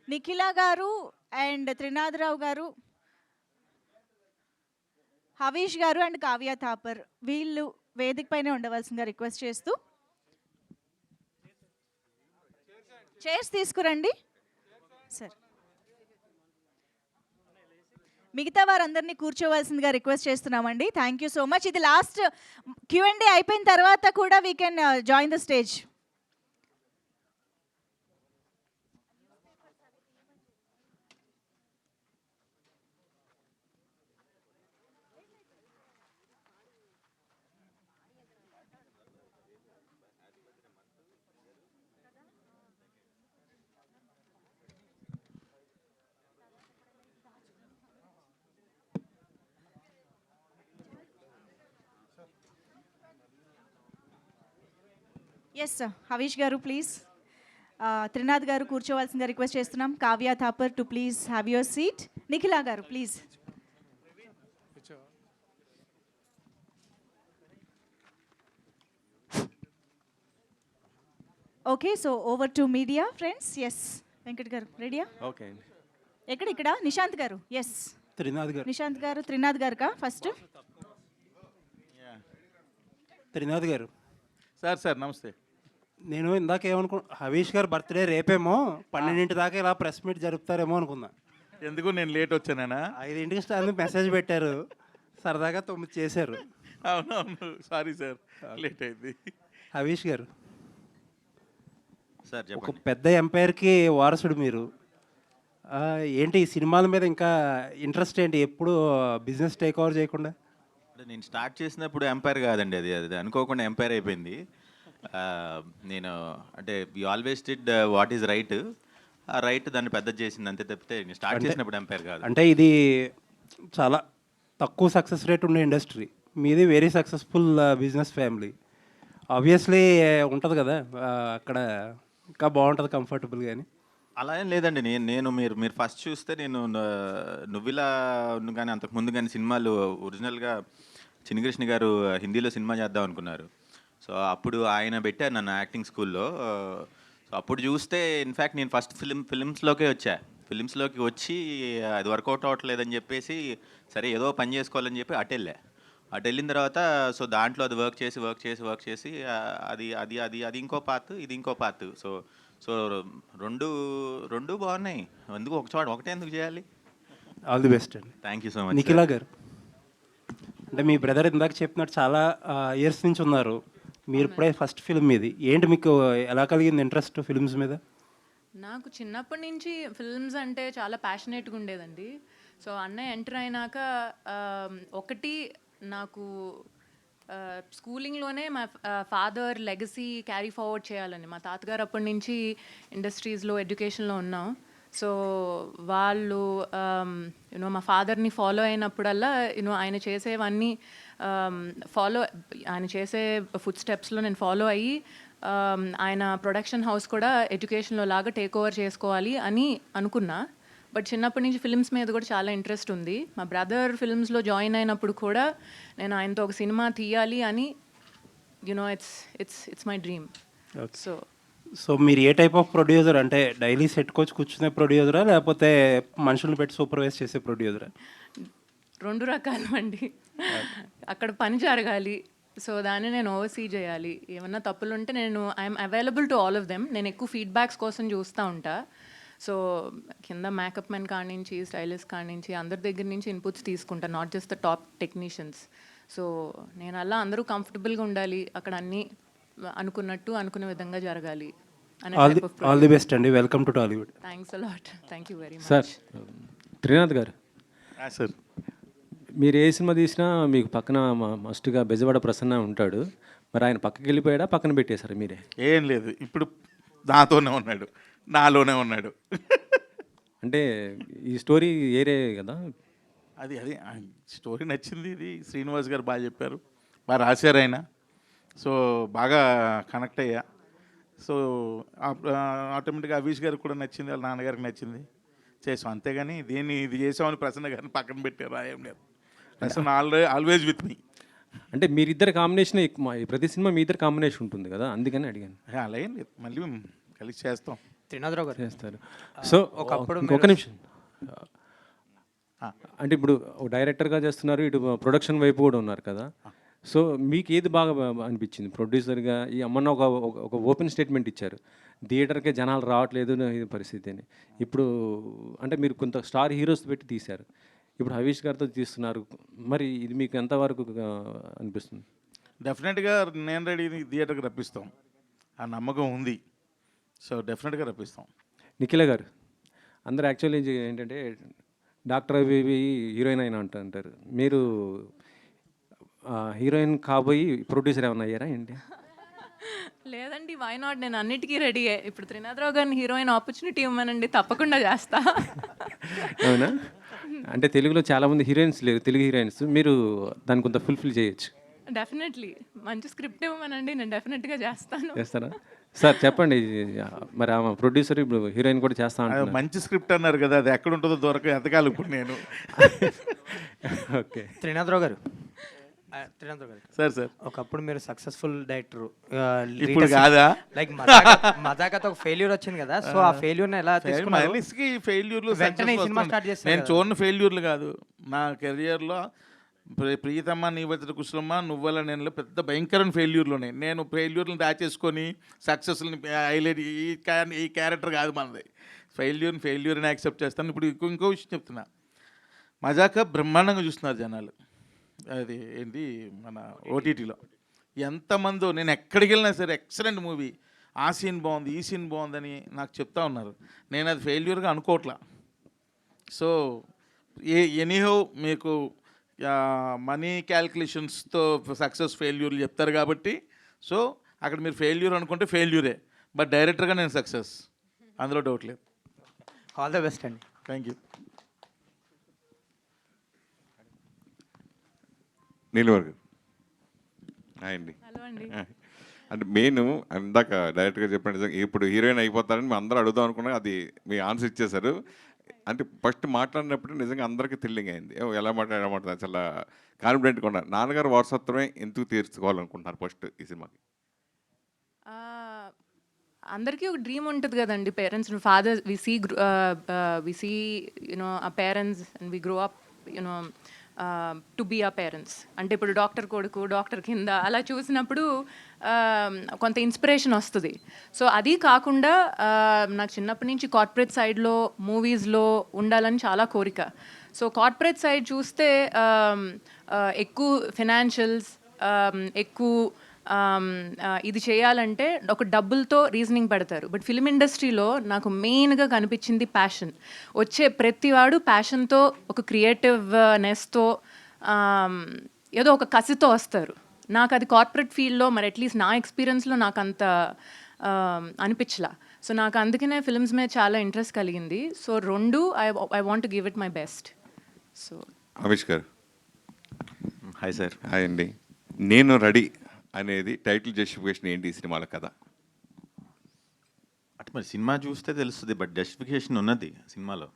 Nikhila గారు అండ్ త్రినాథరావు గారు, హవీష్ గారు అండ్ కావ్య థాపర్ వీళ్ళు వేదిక పైన ఉండవలసిందిగా రిక్వెస్ట్ చేస్తూ చైర్స్ తీసుకురండి సార్. మిగతా వారందరినీ కూర్చోవలసిందిగా రిక్వెస్ట్ చేస్తున్నామండి. Thank you so much. ఇది లాస్ట్ Q&A అయిపోయిన తర్వాత కూడా we can join the stage. Yes, Havish గారు ప్లీజ్. త్రినాథ్ గారు కూర్చోవలసిందిగా రిక్వెస్ట్ చేస్తున్నాం. Kavya Thapar to please have your seat. Nikhila గారు please. Okay, so over to media friends. Yes, Venkat గారు రెడీయా? ఓకే అండి. ఇక్కడ నిశాంత్ గారు. ఎస్, త్రినాథ్ గారు. నిశాంత్ గారు, త్రినాథ్ గారుకా ఫస్ట్. త్రినాథ్ గారు. సార్ నమస్తే. నేను ఇందాక హవీష్ గారు బర్త్డే రేపేమో 12 దాకా ఇలా ప్రెస్ మీట్ జరుపుతారేమో అనుకున్నా. ఎందుకు నేను లేట్ వచ్చానా? 5కి స్టార్ మెసేజ్ పెట్టారు, సరదాగా 9 చేశారు. అవునవును, సారీ సార్, లేట్ అయింది. హవీష్ గారు, సార్ ఒక పెద్ద ఎంపైర్కి వారసుడు మీరు. ఏంటి ఈ సినిమాల మీద ఇంకా ఇంట్రెస్ట్ ఏంటి? ఎప్పుడు బిజినెస్ టేక్ ఓవర్ చేయకుండా? అంటే నేను స్టార్ట్ చేసినప్పుడు ఎంపైర్ కాదండి, అది అనుకోకుండా ఎంపైర్ అయిపోయింది. నేను అంటే you always did what is right, ఆ రైట్ దాన్ని పెద్ద చేసింది అంతే తప్పితే నేను స్టార్ట్ చేసినప్పుడు ఎంపైర్ కాదు. అంటే ఇది చాలా తక్కువ సక్సెస్ రేట్ ఉండే ఇండస్ట్రీ, మీది very successful business family. Obviously ఉంటుంది కదా అక్కడ, ఇంకా బాగుంటుంది కంఫర్టబుల్. కానీ అలా ఏం లేదండి. నేను మీరు ఫస్ట్ చూస్తే నేను నువ్విలా కానీ అంతకుముందు కానీ సినిమాలు ఒరిజినల్గా చిన్నకృష్ణ గారు హిందీలో సినిమా చేద్దాం అనుకున్నారు. సో అప్పుడు ఆయన పెట్టారు నన్ను యాక్టింగ్ స్కూల్లో. సో అప్పుడు చూస్తే ఇన్ఫ్యాక్ట్ నేను ఫస్ట్ ఫిలిమ్స్లోకి ఫిలిమ్స్లోకి వచ్చి అది వర్కౌట్ అవ్వట్లేదని చెప్పేసి సరే ఏదో పని చేసుకోవాలని చెప్పి అటు వెళ్ళిన తర్వాత సో దాంట్లో అది వర్క్ చేసి అది అది అది అది ఇంకో పార్ట్, ఇది ఇంకో పార్ట్. సో రెండు బాగున్నాయి, ఎందుకు ఒకటే ఎందుకు చేయాలి? ఆల్ ది బెస్ట్ అండి. Thank you so much. Nikhila గారు, అంటే మీ బ్రదర్ ఇందాక చెప్పినట్టు చాలా ఇయర్స్ నుంచి ఉన్నారు, మీరు ఇప్పుడే ఫస్ట్ ఫిల్మ్ ఇది. ఏంటి మీకు ఎలా కలిగింది ఇంట్రెస్ట్ ఫిల్మ్స్ మీద? నాకు చిన్నప్పటి నుంచి ఫిల్మ్స్ అంటే చాలా ప్యాషనేట్గా ఉండేదండి. సో అన్నయ్య ఎంటర్ అయినాక ఒకటి నాకు స్కూలింగ్లోనే మా ఫాదర్ లెగసీ క్యారీ ఫార్వర్డ్ చేయాలని. మా తాతగారు అప్పటి నుంచి ఇండస్ట్రీస్లో ఎడ్యుకేషన్లో ఉన్నాం. సో వాళ్ళు యూనో మా ఫాదర్ని ఫాలో అయినప్పుడల్లా యూనో ఆయన చేసేవన్నీ ఆయన చేసే ఫుడ్ స్టెప్స్లో నేను ఫాలో అయ్యి ఆయన ప్రొడక్షన్ హౌస్ కూడా ఎడ్యుకేషన్లో లాగా టేక్ ఓవర్ చేసుకోవాలి అని అనుకున్నా. బట్ చిన్నప్పటి నుంచి ఫిల్మ్స్ మీద కూడా చాలా ఇంట్రెస్ట్ ఉంది. మా బ్రదర్ ఫిల్మ్స్లో జాయిన్ అయినప్పుడు కూడా నేను ఆయనతో ఒక సినిమా తీయాలి అని you know it's my dream. So మీరు ఏ టైప్ ఆఫ్ ప్రొడ్యూసర్? అంటే డైలీ సెట్కొచ్చి కూర్చునే ప్రొడ్యూసరా, లేకపోతే మనుషులను పెట్టి సూపర్వైజ్ చేసే ప్రొడ్యూసరా? 2 రకాలు అండి. అక్కడ పని జరగాలి, సో దాన్ని నేను ఓవర్సీ చేయాలి. ఏమన్నా తప్పులు ఉంటే నేను I'm available to all of them. నేను ఎక్కువ ఫీడ్బ్యాక్స్ కోసం చూస్తూ ఉంటా. సో కింద మేకప్ మెన్ కాడి నుంచి, స్టైలిస్ట్ కాడి నుంచి, అందరి దగ్గర నుంచి ఇన్పుట్స్ తీసుకుంటా, not just the top technicians. So నేను అలా అందరూ కంఫర్టబుల్గా ఉండాలి, అక్కడ అన్నీ అనుకున్నట్టు అనుకునే విధంగా జరగాలి. ఆల్ ది బెస్ట్ అండి. Welcome to Tollywood. Thanks a lot. Thank you very much. Sir, Trinath గారు, సార్ మీరు ఏ సినిమా తీసినా మీకు పక్కన మస్ట్గా బెజవాడ ప్రసన్న ఉంటాడు. మరి ఆయన పక్కకి వెళ్ళిపోయాడా, పక్కన పెట్టేశారు మీరే? ఏం లేదు, ఇప్పుడు నాతోనే ఉన్నాడు, నాలోనే ఉన్నాడు. అంటే ఈ స్టోరీ ఏరే కదా? అది స్టోరీ నచ్చింది. ఇది శ్రీనివాస్ గారు బాగా చెప్పారు, బాగా రాశారు ఆయన. సో బాగా కనెక్ట్ అయ్యా. సో ఆటోమేటిక్గా అవీష్ గారికి కూడా నచ్చింది, వాళ్ళ నాన్నగారికి నచ్చింది, చేసాం. అంతేగాని ఇది చేసామని ప్రసన్న గారిని పక్కన పెట్టారు, ఏం లేదు. Prasanna always with me. అంటే మీరిద్దరు కాంబినేషన్, ప్రతి సినిమా మీ ఇద్దరు కాంబినేషన్ ఉంటుంది కదా, అందుకని అడిగాను. అలా ఏం లేదు, మళ్ళీ కలిసి చేస్తాం. త్రినాథరావు గారు చేస్తారు. సో ఒక నిమిషం, అంటే ఇప్పుడు డైరెక్టర్గా చేస్తున్నారు, ఇటు ప్రొడక్షన్ వైపు కూడా ఉన్నారు కదా. సో మీకు ఏది బాగా అనిపించింది ప్రొడ్యూసర్గా? ఈ అమ్మన్న ఒక ఓపెన్ స్టేట్మెంట్ ఇచ్చారు, థియేటర్కే జనాలు రావట్లేదు ఇది పరిస్థితి అని. ఇప్పుడు అంటే మీరు కొంత స్టార్ హీరోస్ పెట్టి తీశారు, ఇప్పుడు హవీష్ గారితో తీస్తున్నారు. మరి ఇది మీకు ఎంతవరకు అనిపిస్తుంది? డెఫినెట్గా నేను రెడీ థియేటర్కి రప్పిస్తాం, ఆ నమ్మకం ఉంది. సో డెఫినెట్గా రప్పిస్తాం. నిఖిల గారు, అందరు యాక్చువల్లీ ఏంటంటే డాక్టర్ అవి హీరోయిన్ అయినా అంటారు, మీరు హీరోయిన్ కాబోయి ప్రొడ్యూసర్ ఏమన్నా అయ్యారా ఏంటి? లేదండి, వై నాట్, నేను అన్నిటికీ రెడీయే. ఇప్పుడు త్రినాథరావు గారిని హీరోయిన్ ఆపర్చునిటీ ఇవ్వమనండి, తప్పకుండా చేస్తా. అవునా? అంటే తెలుగులో చాలామంది హీరోయిన్స్ లేరు, తెలుగు హీరోయిన్స్, మీరు దాన్ని కొంత ఫుల్ఫిల్ చేయొచ్చు. డెఫినెట్లీ మంచి స్క్రిప్ట్ ఇవ్వమనండి, నేను డెఫినెట్గా చేస్తాను. చేస్తారా? సార్ చెప్పండి, మరి ఆమె ప్రొడ్యూసర్ ఇప్పుడు హీరోయిన్ కూడా చేస్తా అంటున్నారు. మంచి స్క్రిప్ట్ అన్నారు కదా, అది ఎక్కడ ఉంటుందో దొరక ఎతకాలి ఇప్పుడు నేను. ఓకే. త్రినాథరావు గారు, సార్ ఒకప్పుడు మీరు సక్సెస్ఫుల్ డైరెక్టర్, ఇప్పుడు కాదా? లైక్ మజాకతో ఒక ఫెయిల్యూర్ వచ్చింది కదా, సో ఆ ఫెయిల్యూర్ని ఎలా తీసుకున్నారు? ఫెయిల్యూర్లు వెంటనే సినిమా స్టార్ట్ చేశారు. నేను చూడని ఫెయిల్యూర్లు కాదు నా కెరియర్లో. ప్రియతమ్మ నీ వచ్చి కుశలమ్మ నువ్వల నేను పెద్ద భయంకరమైన ఫెయిల్యూర్లు ఉన్నాయి. నేను ఫెయిల్యూర్లను దాచేసుకొని సక్సెస్ని హైలైట్, ఈ క్యారెక్టర్ కాదు మనది. ఫెయిల్యూర్ని యాక్సెప్ట్ చేస్తాను. ఇప్పుడు ఇంకో విషయం చెప్తున్నా, మజాక బ్రహ్మాండంగా చూస్తున్నారు జనాలు. అది ఏంటి మన ఓటీటీలో ఎంతమందో, నేను ఎక్కడికి వెళ్ళినా సరే ఎక్సలెంట్ మూవీ, ఆ సీన్ బాగుంది, ఈ సీన్ బాగుందని నాకు చెప్తా ఉన్నారు. నేను అది ఫెయిల్యూర్గా అనుకోవట్లా. సో ఎనీహో మీకు మనీ క్యాల్కులేషన్స్తో సక్సెస్ ఫెయిల్యూర్లు చెప్తారు కాబట్టి, సో అక్కడ మీరు ఫెయిల్యూర్ అనుకుంటే ఫెయిల్యూరే, బట్ డైరెక్టర్గా నేను సక్సెస్, అందులో డౌట్ లేదు. ఆల్ ద బెస్ట్ అండి. Thank you. నీలవర్గ అండి. అంటే మెయిన్ ఇందాక డైరెక్ట్గా చెప్పండి, ఇప్పుడు హీరోయిన్ అయిపోతారని మేము అందరూ అడుగుదాం అనుకున్నాం, అది మీ ఆన్సర్ ఇచ్చేశారు. అంటే ఫస్ట్ మాట్లాడినప్పుడు నిజంగా అందరికీ థ్రిల్లింగ్ అయింది, ఎలా మాట్లాడమంటుంది, చాలా కాన్ఫిడెంట్గా ఉన్నారు. నాన్నగారు వారసత్వమే ఎందుకు తీర్చుకోవాలనుకుంటున్నారు ఫస్ట్ ఈ సినిమాకి? అందరికీ ఒక డ్రీమ్ ఉంటుంది కదండి, parents father we see you know a parents and we grow up you know to be a parents. అంటే ఇప్పుడు డాక్టర్ కొడుకు, డాక్టర్ కింద అలా చూసినప్పుడు కొంత ఇన్స్పిరేషన్ వస్తుంది. సో అది కాకుండా నాకు చిన్నప్పటి నుంచి కార్పొరేట్ సైడ్లో మూవీస్లో ఉండాలని చాలా కోరిక. సో కార్పొరేట్ సైడ్ చూస్తే ఎక్కువ ఫినాన్షియల్స్, ఎక్కువ ఇది చేయాలంటే ఒక డబ్బులతో రీజనింగ్ పెడతారు. బట్ ఫిల్మ్ ఇండస్ట్రీలో నాకు మెయిన్గా కనిపించింది ప్యాషన్. వచ్చే ప్రతివాడు ప్యాషన్తో, ఒక క్రియేటివ్నెస్తో, ఏదో ఒక కసితో వస్తారు. నాకు అది కార్పొరేట్ ఫీల్డ్లో మరి అట్లీస్ట్ నా ఎక్స్పీరియన్స్లో నాకు అంత అనిపించలా. సో నాకు అందుకనే ఫిల్మ్స్ మీద చాలా ఇంట్రెస్ట్ కలిగింది. సో రెండు I want give it my best. So Avish గారు. Hi sir. హాయ్ అండి. నేను రెడీ అనేది టైటిల్ జస్టిఫికేషన్ ఏంటి ఈ సినిమాల కథ? అంటే మరి సినిమా చూస్తే తెలుస్తుంది, బట్ జస్టిఫికేషన్ ఉన్నది సినిమాలో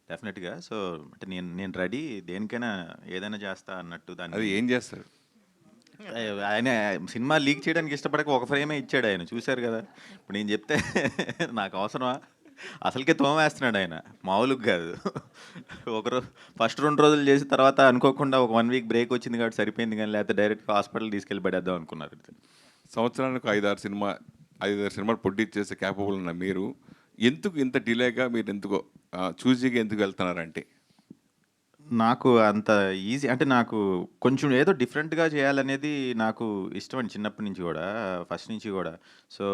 డెఫినెట్గా. సో అంటే నేను రెడీ, దేనికైనా ఏదైనా చేస్తా అన్నట్టు. దాన్ని అది ఏం చేస్తారు? ఆయన సినిమా లీక్ చేయడానికి ఇష్టపడక ఒక ఫ్రేమే ఇచ్చాడు ఆయన, చూశారు కదా. ఇప్పుడు నేను చెప్తే నాకు అవసరమా? అసలుకే తోమేస్తున్నాడు ఆయన, మామూలుగా కాదు. ఫస్ట్ 2 రోజులు చేసి తర్వాత అనుకోకుండా ఒక 1 వీక్ బ్రేక్ వచ్చింది కాబట్టి సరిపోయింది, కానీ లేకపోతే డైరెక్ట్గా హాస్పిటల్ తీసుకెళ్ళి పడేద్దాం అనుకున్నారు. సంవత్సరానికి 5-6 సినిమాలు ప్రొడ్యూస్ చేసే క్యాపబుల్ ఉన్న మీరు ఎందుకు ఇంత డిలేగా, మీరు ఎందుకో చూజీగా ఎందుకు వెళ్తున్నారంటే? నాకు అంత ఈజీ అంటే నాకు కొంచెం ఏదో డిఫరెంట్గా చేయాలనేది నాకు ఇష్టం అండి, చిన్నప్పటి నుంచి కూడా, ఫస్ట్ నుంచి కూడా. సో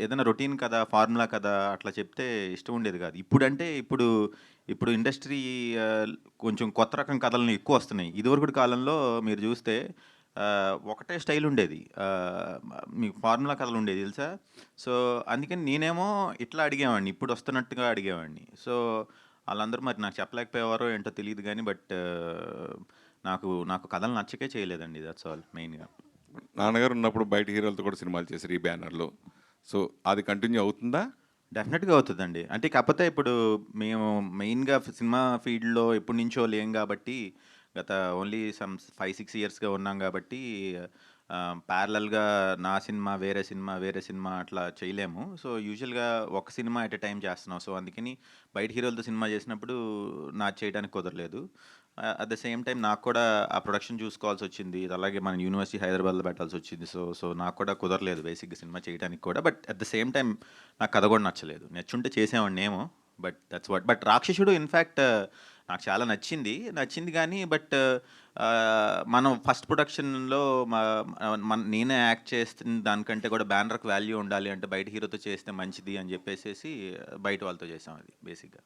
ఏదైనా రొటీన్ కథ, ఫార్ములా కథ అట్లా చెప్తే ఇష్టం ఉండేది కాదు. ఇప్పుడు ఇండస్ట్రీ కొంచెం కొత్త రకం కథలను ఎక్కువ వస్తున్నాయి. ఇదివరకు కాలంలో మీరు చూస్తే ఒకటే స్టైల్ ఉండేది, మీకు ఫార్ములా కథలు ఉండేది తెలుసా. సో అందుకని నేనేమో ఇట్లా అడిగేవాడిని, ఇప్పుడు వస్తున్నట్టుగా అడిగేవాడిని. సో వాళ్ళందరూ మరి నాకు చెప్పలేకపోయేవారో ఏంటో తెలియదు కానీ, బట్ నాకు కథలు నచ్చకే చేయలేదండి. దట్స్ ఆల్ మెయిన్గా. నాన్నగారు ఉన్నప్పుడు బయట హీరోలతో కూడా సినిమాలు చేశారు ఈ బ్యానర్లో. సో అది కంటిన్యూ అవుతుందా? డెఫినెట్గా అవుతుందండి. అంటే కాకపోతే ఇప్పుడు మేము మెయిన్గా సినిమా ఫీల్డ్లో ఎప్పటి నుంచో లేం కాబట్టి, గత ఓన్లీ 5-6 ఇయర్స్గా ఉన్నాం కాబట్టి ప్యారలల్గా నా సినిమా వేరే సినిమా అట్లా చేయలేము. సో యూజువల్గా ఒక సినిమా ఎట్ ఎ టైం చేస్తున్నాం. సో అందుకని బయట హీరోలతో సినిమా చేసినప్పుడు నాకు చేయడానికి కుదరలేదు. అట్ ద సేమ్ టైం నాకు కూడా ఆ ప్రొడక్షన్ చూసుకోవాల్సి వచ్చింది, అలాగే మన యూనివర్సిటీ హైదరాబాద్లో పెట్టాల్సి వచ్చింది. సో నాకు కూడా కుదరలేదు బేసిక్గా సినిమా చేయడానికి కూడా. But at the same time నాకు కథ కూడా నచ్చలేదు. నచ్చుంటే చేసేవాడిని ఏమో, బట్ దట్స్ వాట్. బట్ రాక్షసుడు ఇన్ఫ్యాక్ట్ నాకు చాలా నచ్చింది కానీ, బట్ మనం ఫస్ట్ ప్రొడక్షన్లో నేనే యాక్ట్ చేస్తున్న దానికంటే కూడా బ్యానర్కి వాల్యూ ఉండాలి అంటే బయట హీరోతో చేస్తే మంచిది అని చెప్పేసి బయట వాళ్ళతో చేసాం అది బేసిక్గా.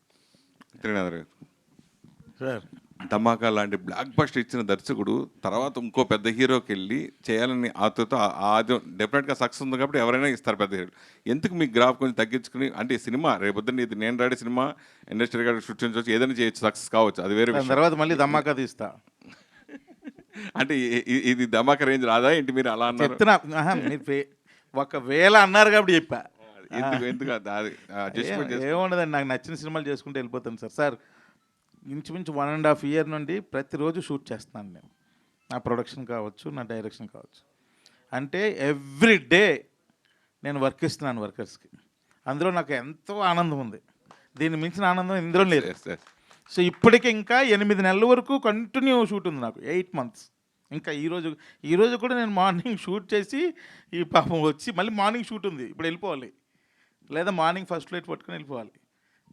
సార్, ధమాకా లాంటి బ్లాక్ బస్టర్ ఇచ్చిన దర్శకుడు తర్వాత ఇంకో పెద్ద హీరోకి వెళ్ళి చేయాలని ఆతృత, అది డెఫినెట్గా సక్సెస్ ఉంది కాబట్టి ఎవరైనా ఇస్తారు పెద్ద హీరో. ఎందుకు మీ గ్రాఫ్ కొంచెం తగ్గించుకుని, అంటే ఈ సినిమా రేపొద్దున ఇది నేను రెడీ సినిమా ఇండస్ట్రీ గారికి సృష్టించవచ్చు, ఏదైనా చేయొచ్చు, సక్సెస్ కావచ్చు, అది వేరే విషయం. తర్వాత మళ్ళీ ధమాకా తీస్తా అంటే ఇది ధమాకా రేంజ్ రాదా ఏంటి? మీరు అలా అన్నారు. చెప్తున్నా, మీరు ఒకవేళ అన్నారు కాబట్టి చెప్పా. ఎందుకు ఏముండదండి, నాకు నచ్చిన సినిమాలు చేసుకుంటూ వెళ్ళిపోతాను సార్. ఇంచుమించు 1.5 year నుండి ప్రతిరోజు షూట్ చేస్తున్నాను నేను. నా ప్రొడక్షన్ కావచ్చు, నా డైరెక్షన్ కావచ్చు. అంటే ఎవ్రీ డే నేను వర్క్ ఇస్తున్నాను వర్కర్స్కి. అందులో నాకు ఎంతో ఆనందం ఉంది, దీన్ని మించిన ఆనందం ఇందులో లేదు. సో ఇప్పటికి ఇంకా 8 నెలల వరకు కంటిన్యూ షూట్ ఉంది నాకు, 8 months. ఇంకా ఈరోజు కూడా నేను మార్నింగ్ షూట్ చేసి ఈ పాపం వచ్చి మళ్ళీ మార్నింగ్ షూట్ ఉంది, ఇప్పుడు వెళ్ళిపోవాలి, లేదా మార్నింగ్ ఫస్ట్ ఫ్లైట్ పట్టుకొని వెళ్ళిపోవాలి.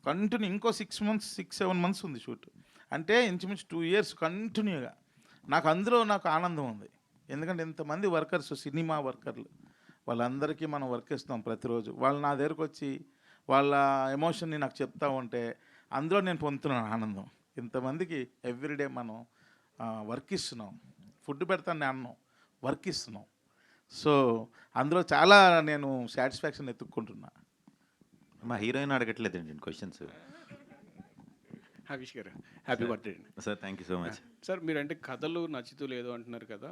కంటిన్యూ ఇంకో 6-7 months ఉంది షూట్. అంటే ఇంచుమించు 2 years కంటిన్యూగా. అందులో నాకు ఆనందం ఉంది, ఎందుకంటే ఇంతమంది వర్కర్స్, సినిమా వర్కర్లు, వాళ్ళందరికీ మనం వర్క్ ఇస్తాం ప్రతిరోజు. వాళ్ళు నా దగ్గరకు వచ్చి వాళ్ళ ఎమోషన్ని నాకు చెప్తా ఉంటే అందులో నేను పొందుతున్నాను ఆనందం. ఇంతమందికి ఎవ్రీడే మనం వర్క్ ఇస్తున్నాం, ఫుడ్ పెడతాను అన్నం, వర్క్ ఇస్తున్నాం. సో అందులో చాలా నేను సాటిస్ఫాక్షన్ ఎత్తుక్కుంటున్నా. మా హీరోయిన్ అడగట్లేదండి క్వశ్చన్స్. హరీష్ గారు, happy birthday sir. Thank you so much sir. మీరు అంటే కథలు నచ్చుతూ లేదు అంటున్నారు కదా,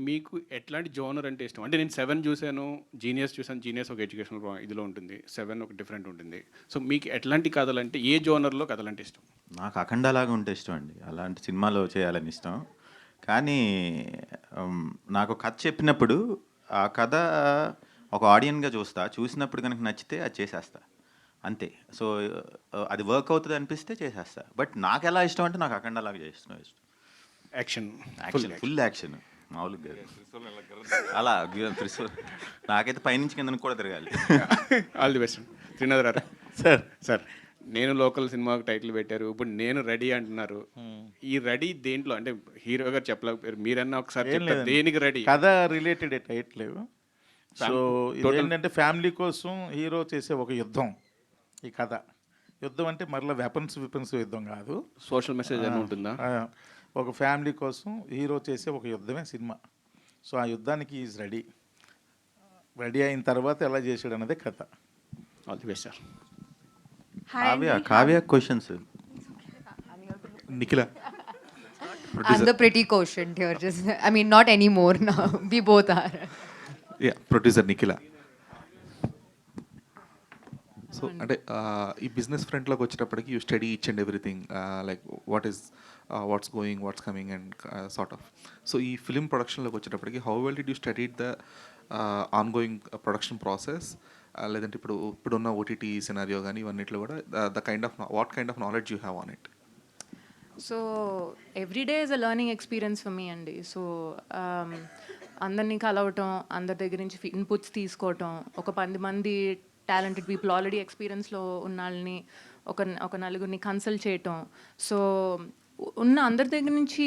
మీకు ఎట్లాంటి జోనర్ అంటే ఇష్టం? అంటే నేను 7 చూశాను, జీనియస్ చూశాను. జీనియస్ ఒక ఎడ్యుకేషనల్ ఇదిలో ఉంటుంది, 7 ఒక డిఫరెంట్ ఉంటుంది. సో మీకు ఎట్లాంటి కథలు అంటే, ఏ జోనర్లో కథలు అంటే ఇష్టం? నాకు అఖండలాగా ఉంటే ఇష్టం అండి, అలాంటి సినిమాలో చేయాలని ఇష్టం. కానీ నాకు కథ చెప్పినప్పుడు ఆ కథ ఒక ఆడియన్గా చూసినప్పుడు కనుక నచ్చితే అది చేసేస్తా అంతే. సో అది వర్క్ అవుతుంది అనిపిస్తే చేసేస్తా. బట్ నాకు ఎలా ఇష్టం అంటే నాకు అఖండలాగా చేసిన ఇష్టం. యాక్షన్, ఫుల్ యాక్షన్, మామూలుగా అలా నాకైతే పైనుంచి కింద కూడా తిరగాలి. All the best. Trinath sir, నేను లోకల్ సినిమాకి టైటిల్ పెట్టారు, ఇప్పుడు నేను రెడీ అంటున్నారు. ఈ రెడీ దేంట్లో అంటే హీరో గారు చెప్పలేకపోయారు, మీరన్నా ఒకసారి చెప్తారు దేనికి రెడీ? కథ రిలేటెడ్ టైటిల్. సో ఏంటంటే ఫ్యామిలీ కోసం హీరో చేసే ఒక యుద్ధం. ఈ కథ యుద్ధం అంటే మరలా వెపన్స్ యుద్ధం కాదు, సోషల్ మెసేజ్ అని ఉంటుందా? ఒక ఫ్యామిలీ కోసం హీరో చేసే ఒక యుద్ధమే సినిమా. సో ఆ యుద్ధానికి ఈజ్ రెడీ. రెడీ అయిన తర్వాత ఎలా చేశాడు అన్నదే కథ. All the best sir. Kavya questions. Nikhila. I'm the pretty quotient here. Just, I mean, not anymore now. We both are. Yeah, producer Nikhila. So అంటే ఈ బిజినెస్ ఫ్రంట్లోకి వచ్చేటప్పటికి you study each and everything, like what's going, what's coming and sort of. So ఈ film ప్రొడక్షన్లోకి వచ్చేటప్పటికి how well did you study the ongoing production process, లేదంటే ఇప్పుడున్న OTT scenario కానీ ఇవన్నిట్లో కూడా what kind of knowledge you have on it? So every day is a learning experience for me అండి. సో అందరినీ కలవటం, అందరి దగ్గర నుంచి ఇన్పుట్స్ తీసుకోవటం, ఒక 10 మంది టాలెంటెడ్ పీపుల్ ఆల్రెడీ ఎక్స్పీరియన్స్లో ఉన్న వాళ్ళని ఒక నలుగురిని కన్సల్ట్ చేయటం. సో ఉన్న అందరి దగ్గర నుంచి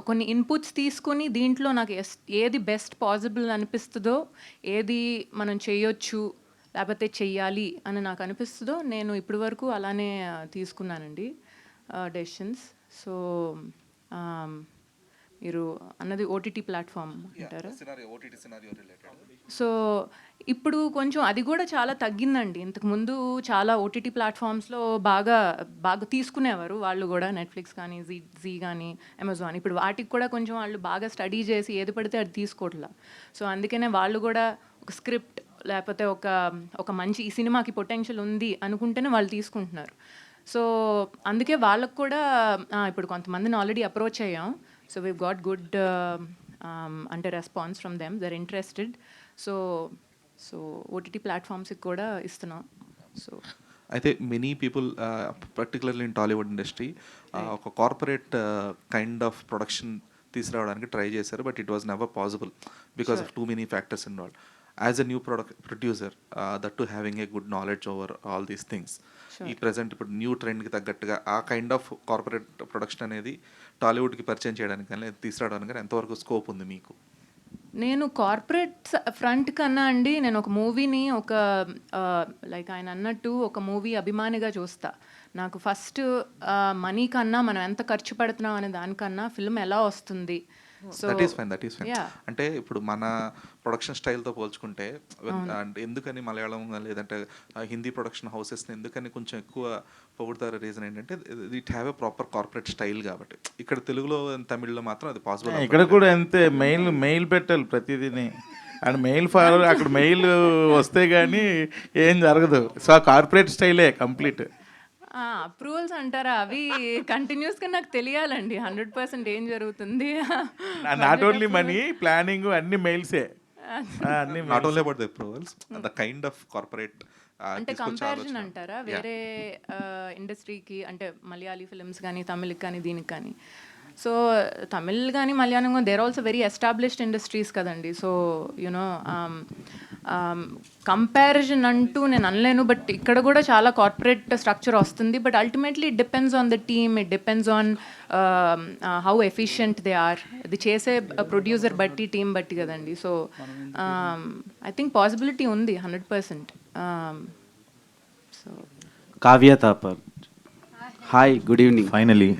కొన్ని ఇన్పుట్స్ తీసుకొని దీంట్లో నాకు ఏది బెస్ట్ పాసిబుల్ అనిపిస్తుందో, ఏది మనం చేయొచ్చు లేకపోతే చెయ్యాలి అని నాకు అనిపిస్తుందో నేను ఇప్పటి వరకు అలానే తీసుకున్నానండి డెసిషన్స్. సో మీరు అన్నది ఓటీటీ ప్లాట్ఫామ్ అంటారా? సో ఇప్పుడు కొంచెం అది కూడా చాలా తగ్గిందండి. ఇంతకుముందు చాలా ఓటీటీ ప్లాట్ఫామ్స్లో బాగా తీసుకునేవారు వాళ్ళు కూడా, నెట్ఫ్లిక్స్ కానీ జీ కానీ అమెజాన్. ఇప్పుడు వాటికి కూడా కొంచెం వాళ్ళు బాగా స్టడీ చేసి ఏది పడితే అది తీసుకోవట్లా. సో అందుకనే వాళ్ళు కూడా ఒక స్క్రిప్ట్ లేకపోతే ఒక మంచి ఈ సినిమాకి పొటెన్షియల్ ఉంది అనుకుంటేనే వాళ్ళు తీసుకుంటున్నారు. సో అందుకే వాళ్ళకు కూడా ఇప్పుడు కొంతమందిని ఆల్రెడీ అప్రోచ్ అయ్యాం. సో వీ గాట్ గుడ్ అంటే response from them, they're interested. So OTT ప్లాట్ఫామ్స్కి కూడా ఇస్తున్నాం. సో అయితే many people particularly in Tollywood industry ఒక కార్పొరేట్ కైండ్ ఆఫ్ ప్రొడక్షన్ తీసుకురావడానికి ట్రై చేశారు, but it was never possible because of too many factors involved. As a new producer that to having a good knowledge over all these things, ఈ present ఇప్పుడు new ట్రెండ్కి తగ్గట్టుగా ఆ kind of corporate production అనేది టాలీవుడ్కి పరిచయం చేయడానికి కానీ తీసుకురావడానికి కానీ ఎంతవరకు స్కోప్ ఉంది మీకు? నేను కార్పొరేట్ ఫ్రంట్ కన్నా అండి, నేను ఒక మూవీని లైక్ ఆయన అన్నట్టు ఒక మూవీ అభిమానిగా చూస్తా. నాకు ఫస్ట్ మనీ కన్నా మనం ఎంత ఖర్చు పెడుతున్నాం అనే దానికన్నా ఫిల్మ్ ఎలా వస్తుంది. So that is fine. అంటే ఇప్పుడు మన ప్రొడక్షన్ స్టైల్తో పోల్చుకుంటే ఎందుకని మలయాళం లేదంటే హిందీ ప్రొడక్షన్ హౌసెస్ని ఎందుకని కొంచెం ఎక్కువ పొగుడుతారు? రీజన్ ఏంటంటే it have a proper corporate style కాబట్టి. ఇక్కడ తెలుగులో తమిళ్లో మాత్రం అది పాసిబుల్. ఇక్కడ కూడా అంతే, మెయిల్ పెట్టాలి ప్రతిదీని, అండ్ మెయిల్ ఫార్వర్డ్ అక్కడ మెయిల్ వస్తే కానీ ఏం జరగదు. సో ఆ కార్పొరేట్ స్టైలే కంప్లీట్. అప్రూవల్స్ అంటారా, అవి కంటిన్యూస్గా నాకు తెలియాలండి 100% ఏం జరుగుతుంది. నాట్ ఓన్లీ మనీ, ప్లానింగ్ అన్ని మెయిల్సే. Not only about the approvals, the kind of corporate అంటే కంపారిజన్ అంటారా వేరే ఇండస్ట్రీకి, అంటే మలయాళీ ఫిల్మ్స్ కానీ తమిళ్కి కానీ దీనికి కానీ. సో తమిళ్ కానీ మలయాళం కానీ there also very established industries కదండి. సో యునో కంపారిజన్ అంటూ నేను అనలేను, బట్ ఇక్కడ కూడా చాలా కార్పొరేట్ స్ట్రక్చర్ వస్తుంది. But ultimately it depends on the team, it depends on how efficient they are. ఇది చేసే ప్రొడ్యూసర్ బట్టి, టీం బట్టి కదండి. సో ఐ థింక్ పాసిబిలిటీ ఉంది 100%. So Kavya Thapar. Hi, good evening. Finally.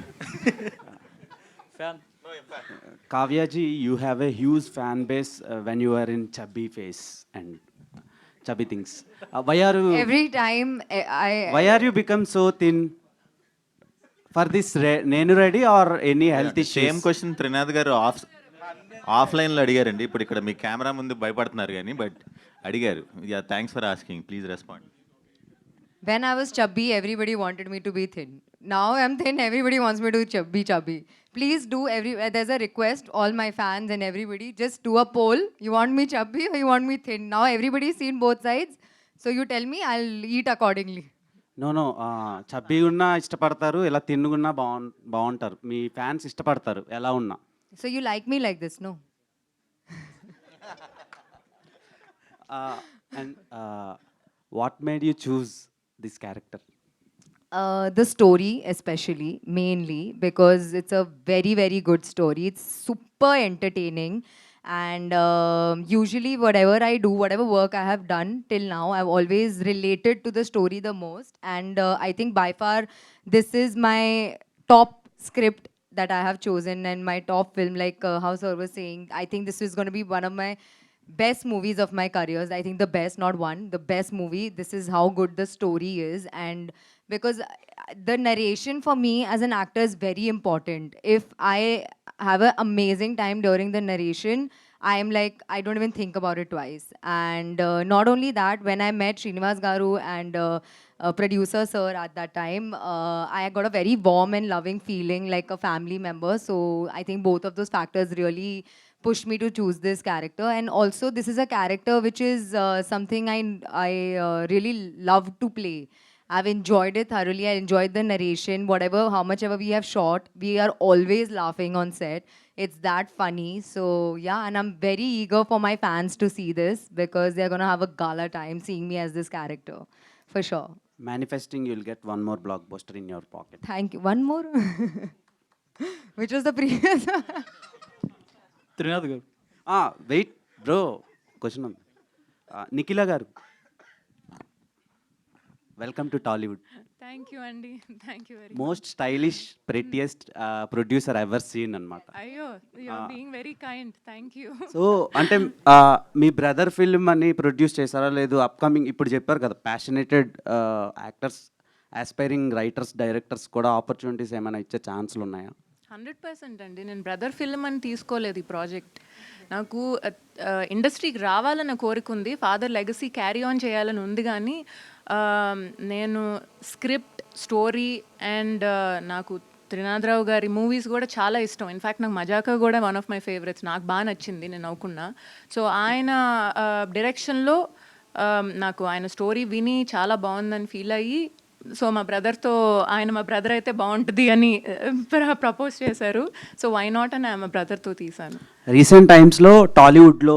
Kavya ji, you have a huge fan base when you are in chubby face and chubby things. Why are you? Every time Why are you become so thin? For this Nenu ready or any health issues? Same question Trinath గారు ఆఫ్లైన్లో అడిగారండి. ఇప్పుడు ఇక్కడ మీ camera ముందు భయపడుతున్నారు కానీ but అడిగారు. Thanks for asking, please respond. when I was chubby, everybody wanted me to be thin. Now I'm thin, everybody wants me to be chubby. Please do there's a request, all my fans and everybody, just do a poll. You want me chubby or you want me thin? Now everybody's seen both sides. So you tell me, I'll eat accordingly. No, chubby ఉన్నా ఇష్టపడతారు, ఇలా తిన్నుగున్నా బాగుంటారు. మీ fans ఇష్టపడతారు ఎలా ఉన్నా. So you like me like this, no? And what made you choose this character? The story especially, mainly because it's a very, very good story. It's super entertaining. And usually whatever I do, whatever work I have done till now, I've always related to the story the most. And I think by far this is my top script that I have chosen and my top film, like how sir was saying, I think this is going to be one of my best movies of my careers. I think the best, not one, the best movie. This is how good the story is, and because the narration for me as an actor is very important. If I have an amazing time during the narration, I am like, I don't even think about it twice. And not only that, when I met Srinivas Garu and producer sir at that time, I got a very warm and loving feeling like a family member. So I think both of those factors really pushed me to choose this character. And also, this is a character which is something I really love to play. I've enjoyed it thoroughly. I enjoyed the narration, whatever, how much ever we have shot. We are always laughing on set. It's that funny. So yeah, and I'm very eager for my fans to see this because they're gonna have a gala time seeing me as this character, for sure. Manifesting, you'll get one more blockbuster in your pocket. Thank you. One more, which was the previous. Trinath గారు wait bro, question ఉంది. నిఖిల గారు, welcome to Tollywood. Thank you అండి, thank you very most stylish prettiest producer ever seen అనమాట. అయ్యో, you are being very kind, thank you. So అంటే మీ brother film అని produce చేశారా లేదు అప్కమింగ్, ఇప్పుడు చెప్పారు కదా passionated actors, aspiring writers, directors కూడా ఆపర్చునిటీస్ ఏమైనా ఇచ్చే ఛాన్స్లు ఉన్నాయా? 100% అండి. నేను బ్రదర్ ఫిల్మ్ అని తీసుకోలేదు ఈ ప్రాజెక్ట్. నాకు ఇండస్ట్రీకి రావాలన్న కోరిక ఉంది, ఫాదర్ లెగసీ క్యారీ ఆన్ చేయాలని ఉంది, కానీ నేను స్క్రిప్ట్, స్టోరీ అండ్ నాకు త్రినాథరావు గారి మూవీస్ కూడా చాలా ఇష్టం. ఇన్ఫ్యాక్ట్ నాకు మజాకా కూడా వన్ ఆఫ్ మై ఫేవరెట్స్, నాకు బాగా నచ్చింది, నేను నవ్వుకున్నా. సో ఆయన డైరెక్షన్లో నాకు ఆయన స్టోరీ విని చాలా బాగుందని ఫీల్ అయ్యి, సో మా బ్రదర్తో, ఆయన మా బ్రదర్ అయితే బాగుంటుంది అని ప్రపోజ్ చేశారు. సో వై నాట్ అని మా బ్రదర్తో తీశాను. రీసెంట్ టైమ్స్లో టాలీవుడ్లో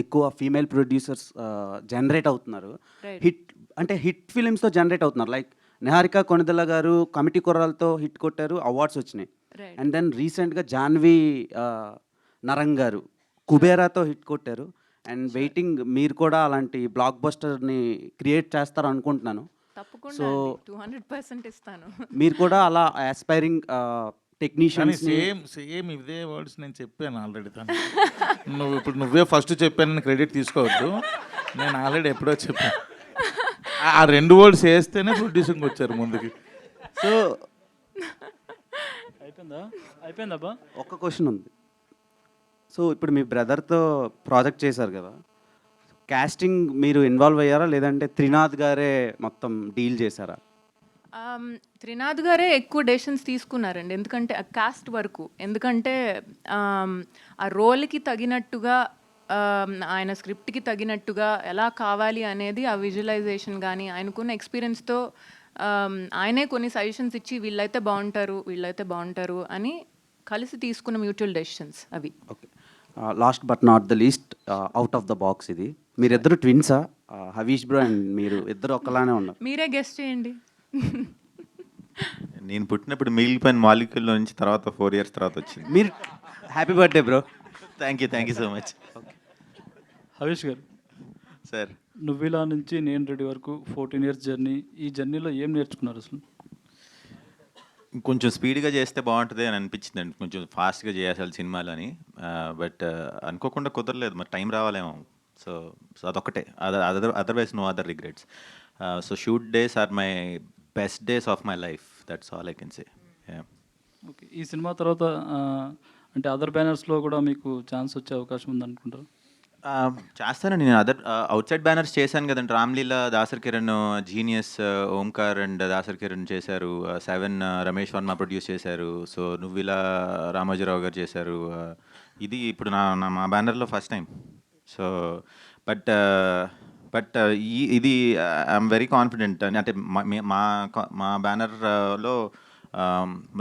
ఎక్కువ ఫీమేల్ ప్రొడ్యూసర్స్ జనరేట్ అవుతున్నారు. హిట్ అంటే హిట్ ఫిలిమ్స్తో జనరేట్ అవుతున్నారు. లైక్ నిహారిక కొనిదెల గారు కమిటీ కుర్రాలతో హిట్ కొట్టారు, అవార్డ్స్ వచ్చినాయి. అండ్ దెన్ రీసెంట్గా జాన్వి నరంగ్ గారు కుబేరాతో హిట్ కొట్టారు. అండ్ వెయిటింగ్, మీరు కూడా అలాంటి బ్లాక్ బస్టర్ని క్రియేట్ చేస్తారు అనుకుంటున్నాను. తప్పకుండా 200% ఇస్తాను. మీరు కూడా అలా ఆస్పైరింగ్ టెక్నీషియన్స్. సేమ్ ఇదే వర్డ్స్ నేను చెప్పాను ఆల్రెడీ. నువ్వు ఇప్పుడు నువ్వే ఫస్ట్ చెప్పానని క్రెడిట్ తీసుకోవద్దు, నేను ఆల్రెడీ ఎప్పుడో చెప్పాను. ఆ 2 వర్డ్స్ వేస్తేనే ప్రొడ్యూసింగ్ వచ్చారు ముందుకి. సో అయిపోయిందా? ఒక్క క్వశ్చన్ ఉంది. సో ఇప్పుడు మీ బ్రదర్తో ప్రాజెక్ట్ చేశారు కదా, కాస్టింగ్ మీరు ఇన్వాల్వ్ అయ్యారా లేదంటే త్రినాథ్ గారే మొత్తం డీల్ చేశారా? త్రినాథ్ గారే ఎక్కువ డెసిషన్స్ తీసుకున్నారండి, ఎందుకంటే కాస్ట్ వరకు. ఎందుకంటే ఆ రోల్కి తగినట్టుగా, ఆయన స్క్రిప్ట్కి తగినట్టుగా ఎలా కావాలి అనేది ఆ విజువలైజేషన్ కానీ ఆయనకున్న ఎక్స్పీరియన్స్తో ఆయనే కొన్ని సజెషన్స్ ఇచ్చి వీళ్ళైతే బాగుంటారు అని కలిసి తీసుకున్న మ్యూచువల్ డెసిషన్స్ అవి. Okay, last but not the least, out of the box ఇది. మీరిద్దరు ట్విన్సా? హవీష్ బ్రో అండ్ మీరు ఇద్దరు ఒకలానే ఉన్నారు. మీరే గెస్ట్ చేయండి. నేను పుట్టినప్పుడు మిగిలిపోయిన మాలిక్యూల్లో నుంచి తర్వాత 4 years తర్వాత వచ్చింది. మీరు happy birthday bro. Thank you so much. Harish గారు సార్, నువ్విలా నుంచి నేను రెడీ వరకు 14 years జర్నీ, ఈ జర్నీలో ఏం నేర్చుకున్నారు అసలు? కొంచెం స్పీడ్గా చేస్తే బాగుంటుంది అని అనిపించింది అండి, కొంచెం ఫాస్ట్గా చేయాలి సినిమాలు అని. బట్ అనుకోకుండా కుదరలేదు, మరి టైం రావాలేమో. సో అదొక్కటే, otherwise no other regrets. So shoot days are my best days of my life, that's all I can say. Okay, ఈ సినిమా తర్వాత అంటే అదర్ బ్యానర్స్లో కూడా మీకు ఛాన్స్ వచ్చే అవకాశం ఉందనుకుంటారు? చేస్తానండి, నేను అదర్ అవుట్ సైడ్ బ్యానర్స్ చేశాను కదండి. రామ్లీలా దాసర్ కిరణ్, జీనియస్ ఓంకార్ అండ్ దాసర్ కిరణ్ చేశారు. 7 రమేష్ వర్మ ప్రొడ్యూస్ చేశారు. సో నువ్విలా రామోజీరావు గారు చేశారు. ఇది ఇప్పుడు మా బ్యానర్లో ఫస్ట్ టైం. సో బట్ ఇది ఐఎమ్ వెరీ కాన్ఫిడెంట్. అంటే మా బ్యానర్లో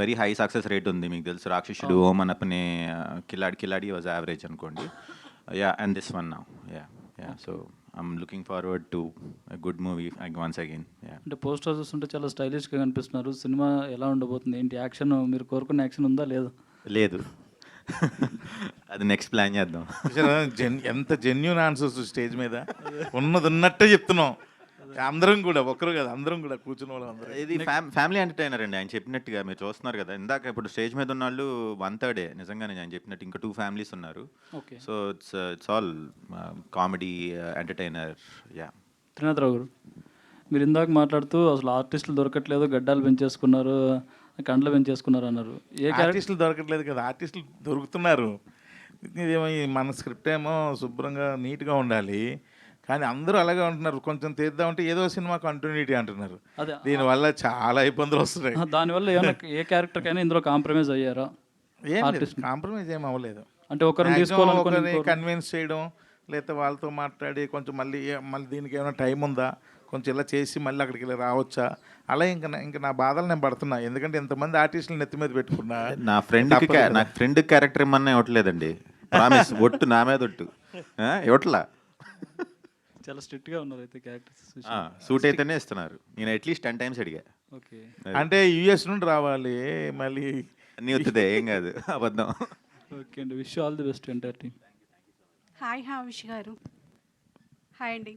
వెరీ హై సక్సెస్ రేట్ ఉంది. మీకు తెలుసు, రాక్షసుడు, ఓం అనపనే, కిలాడి వాజ్ యావరేజ్ అనుకోండి. And this one now. So I'm looking forward to a good movie once again. అంటే పోస్టర్ చూస్తుంటే చాలా స్టైలిష్గా కనిపిస్తున్నారు. సినిమా ఎలా ఉండబోతుంది, ఏంటి యాక్షన్, మీరు కోరుకున్న యాక్షన్ ఉందా లేదా? లేదు, అది నెక్స్ట్ ప్లాన్ చేద్దాం. ఎంత జెన్యూన్ ఆన్సర్స్ స్టేజ్ మీద ఉన్నది ఉన్నట్టే చెప్తున్నాం. అందరం కూడా ఒక్కరు కదా, అందరం కూడా కూర్చున్న వాళ్ళు అందరం. ఇది ఫ్యామిలీ ఎంటర్టైనర్ అండి. ఆయన చెప్పినట్టుగా మీరు చూస్తున్నారు కదా, ఇందాక ఇప్పుడు స్టేజ్ మీద ఉన్న వాళ్ళు 1/3 నిజంగానే ఆయన చెప్పినట్టు ఇంకా 2 ఫ్యామిలీస్ ఉన్నారు. So it's all comedy entertainer. Yeah. Trinatha Rao గారు, మీరు ఇందాక మాట్లాడుతూ అసలు ఆర్టిస్టులు దొరకట్లేదు, గడ్డాలు పెంచేసుకున్నారు, కండ్లు పెంచేసుకున్నారు అన్నారు. ఆర్టిస్టులు దొరకట్లేదు కదా, ఆర్టిస్టులు దొరుకుతున్నారు. ఇదేమో మన స్క్రిప్ట్ ఏమో శుభ్రంగా నీట్గా ఉండాలి, కానీ అందరూ అలాగే ఉంటున్నారు. కొంచెం తీద్దామంటే ఏదో సినిమా కంటిన్యూటీ అంటున్నారు. దీనివల్ల చాలా ఇబ్బందులు వస్తున్నాయి. దానివల్ల ఏమైనా ఏ క్యారెక్టర్కైనా ఇందులో కాంప్రమైజ్ అయ్యారా? ఏం లేదు, కాంప్రమైజ్ ఏం అవ్వలేదు. అంటే ఒకరిని కన్విన్స్ చేయడం, లేకపోతే వాళ్ళతో మాట్లాడి కొంచెం మళ్ళీ దీనికి ఏమైనా టైం ఉందా, కొంచెం ఇలా చేసి మళ్ళీ అక్కడికి వెళ్ళి రావచ్చా, అలా ఇంకా నా బాధలు నేను పడుతున్నా. ఎందుకంటే ఇంతమంది ఆర్టిస్టులు నెత్తి మీద పెట్టుకున్నా. నా ఫ్రెండ్ క్యారెక్టర్ ఏమన్నా ఇవ్వట్లేదండి, ప్రామిస్. ఒట్టు నా మీద ఒట్టు ఇవ్వట్లా. చాలా స్ట్రిక్ట్గా ఉన్నారు అయితే క్యారెక్టర్స్. సూట్ అయితేనే ఇస్తున్నారు. నేను అట్లీస్ట్ 10 times అడిగా. ఓకే, అంటే యుఎస్ నుండి రావాలి మళ్ళీ అన్నీ వస్తుంది, ఏం కాదు, అబద్ధం. ఓకే అండి, wish all the best entire team. Hi Havish గారు. హాయ్ అండి.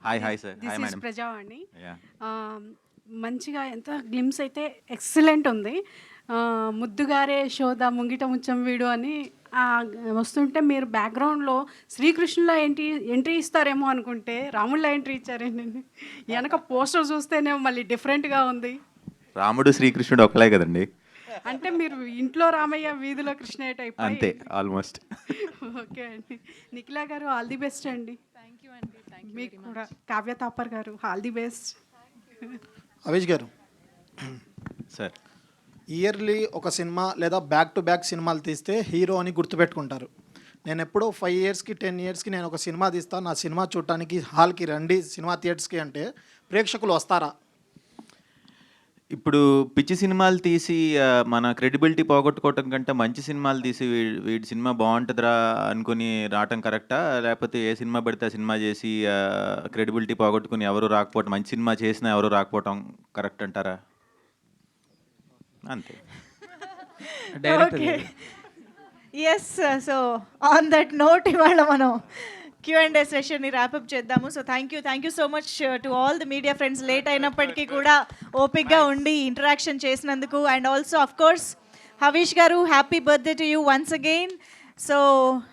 Hi sir. దిస్ ఇస్ ప్రజావాణి. మంచిగా ఎంత గ్లిమ్స్ అయితే ఎక్సలెంట్ ఉంది. ముద్దుగారే శోధ ముంగిట ముచ్చం వీడు అని వస్తుంటే మీరు బ్యాక్గ్రౌండ్లో శ్రీకృష్ణుల ఎంట్రీ ఇస్తారేమో అనుకుంటే రాముళ్ళ ఎంట్రీ ఇచ్చారండి. వెనక పోస్టర్ చూస్తేనే మళ్ళీ డిఫరెంట్గా ఉంది. రాముడు శ్రీకృష్ణుడు ఒకలే కదండి. అంటే మీరు ఇంట్లో రామయ్య వీధిలో కృష్ణయ్య టైప్. అంతే ఆల్మోస్ట్. ఓకే అండి. నిఖిలా గారు ఆల్ ది బెస్ట్ అండి. థ్యాంక్ యూ అండి. మీకు కూడా. కావ్య తాపర్ గారు ఆల్ ది బెస్ట్. అవిష్ గారు సార్, ఇయర్లీ ఒక సినిమా లేదా బ్యాక్ టు బ్యాక్ సినిమాలు తీస్తే హీరో అని గుర్తుపెట్టుకుంటారు. నేను ఎప్పుడో 5 yearsకి 10 yearsకి నేను ఒక సినిమా తీస్తాను, నా సినిమా చూడటానికి హాల్కి రండి సినిమా థియేటర్స్కి అంటే ప్రేక్షకులు వస్తారా? ఇప్పుడు పిచ్చి సినిమాలు తీసి మన క్రెడిబిలిటీ పోగొట్టుకోవటం కంటే మంచి సినిమాలు తీసి వీడి సినిమా బాగుంటుందిరా అనుకుని రావటం కరెక్టా, లేకపోతే ఏ సినిమా పడితే ఆ సినిమా చేసి క్రెడిబిలిటీ పోగొట్టుకుని ఎవరు రాకపోవటం, మంచి సినిమా చేసినా ఎవరు రాకపోవటం కరెక్ట్ అంటారా? అంతే. Okay, yes. So on that note ఇవాళ మనం Q&A సెషన్ని ర్యాపప్ చేద్దాము. So thank you so much to all the media friends. Late అయినప్పటికీ కూడా ఓపిక్గా ఉండి ఇంటరాక్షన్ చేసినందుకు. And also of course Havish గారు, happy birthday to you once again. So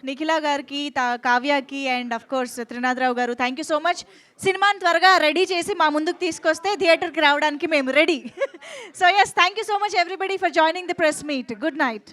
Nikhila గారికి, కావ్యకి అండ్ అఫ్ కోర్స్ త్రినాథరావు గారు, థ్యాంక్ యూ సో మచ్. సినిమాని త్వరగా రెడీ చేసి మా ముందుకు తీసుకొస్తే థియేటర్కి రావడానికి మేము ready. So yes, thank you so much everybody for joining the press meet. Good night.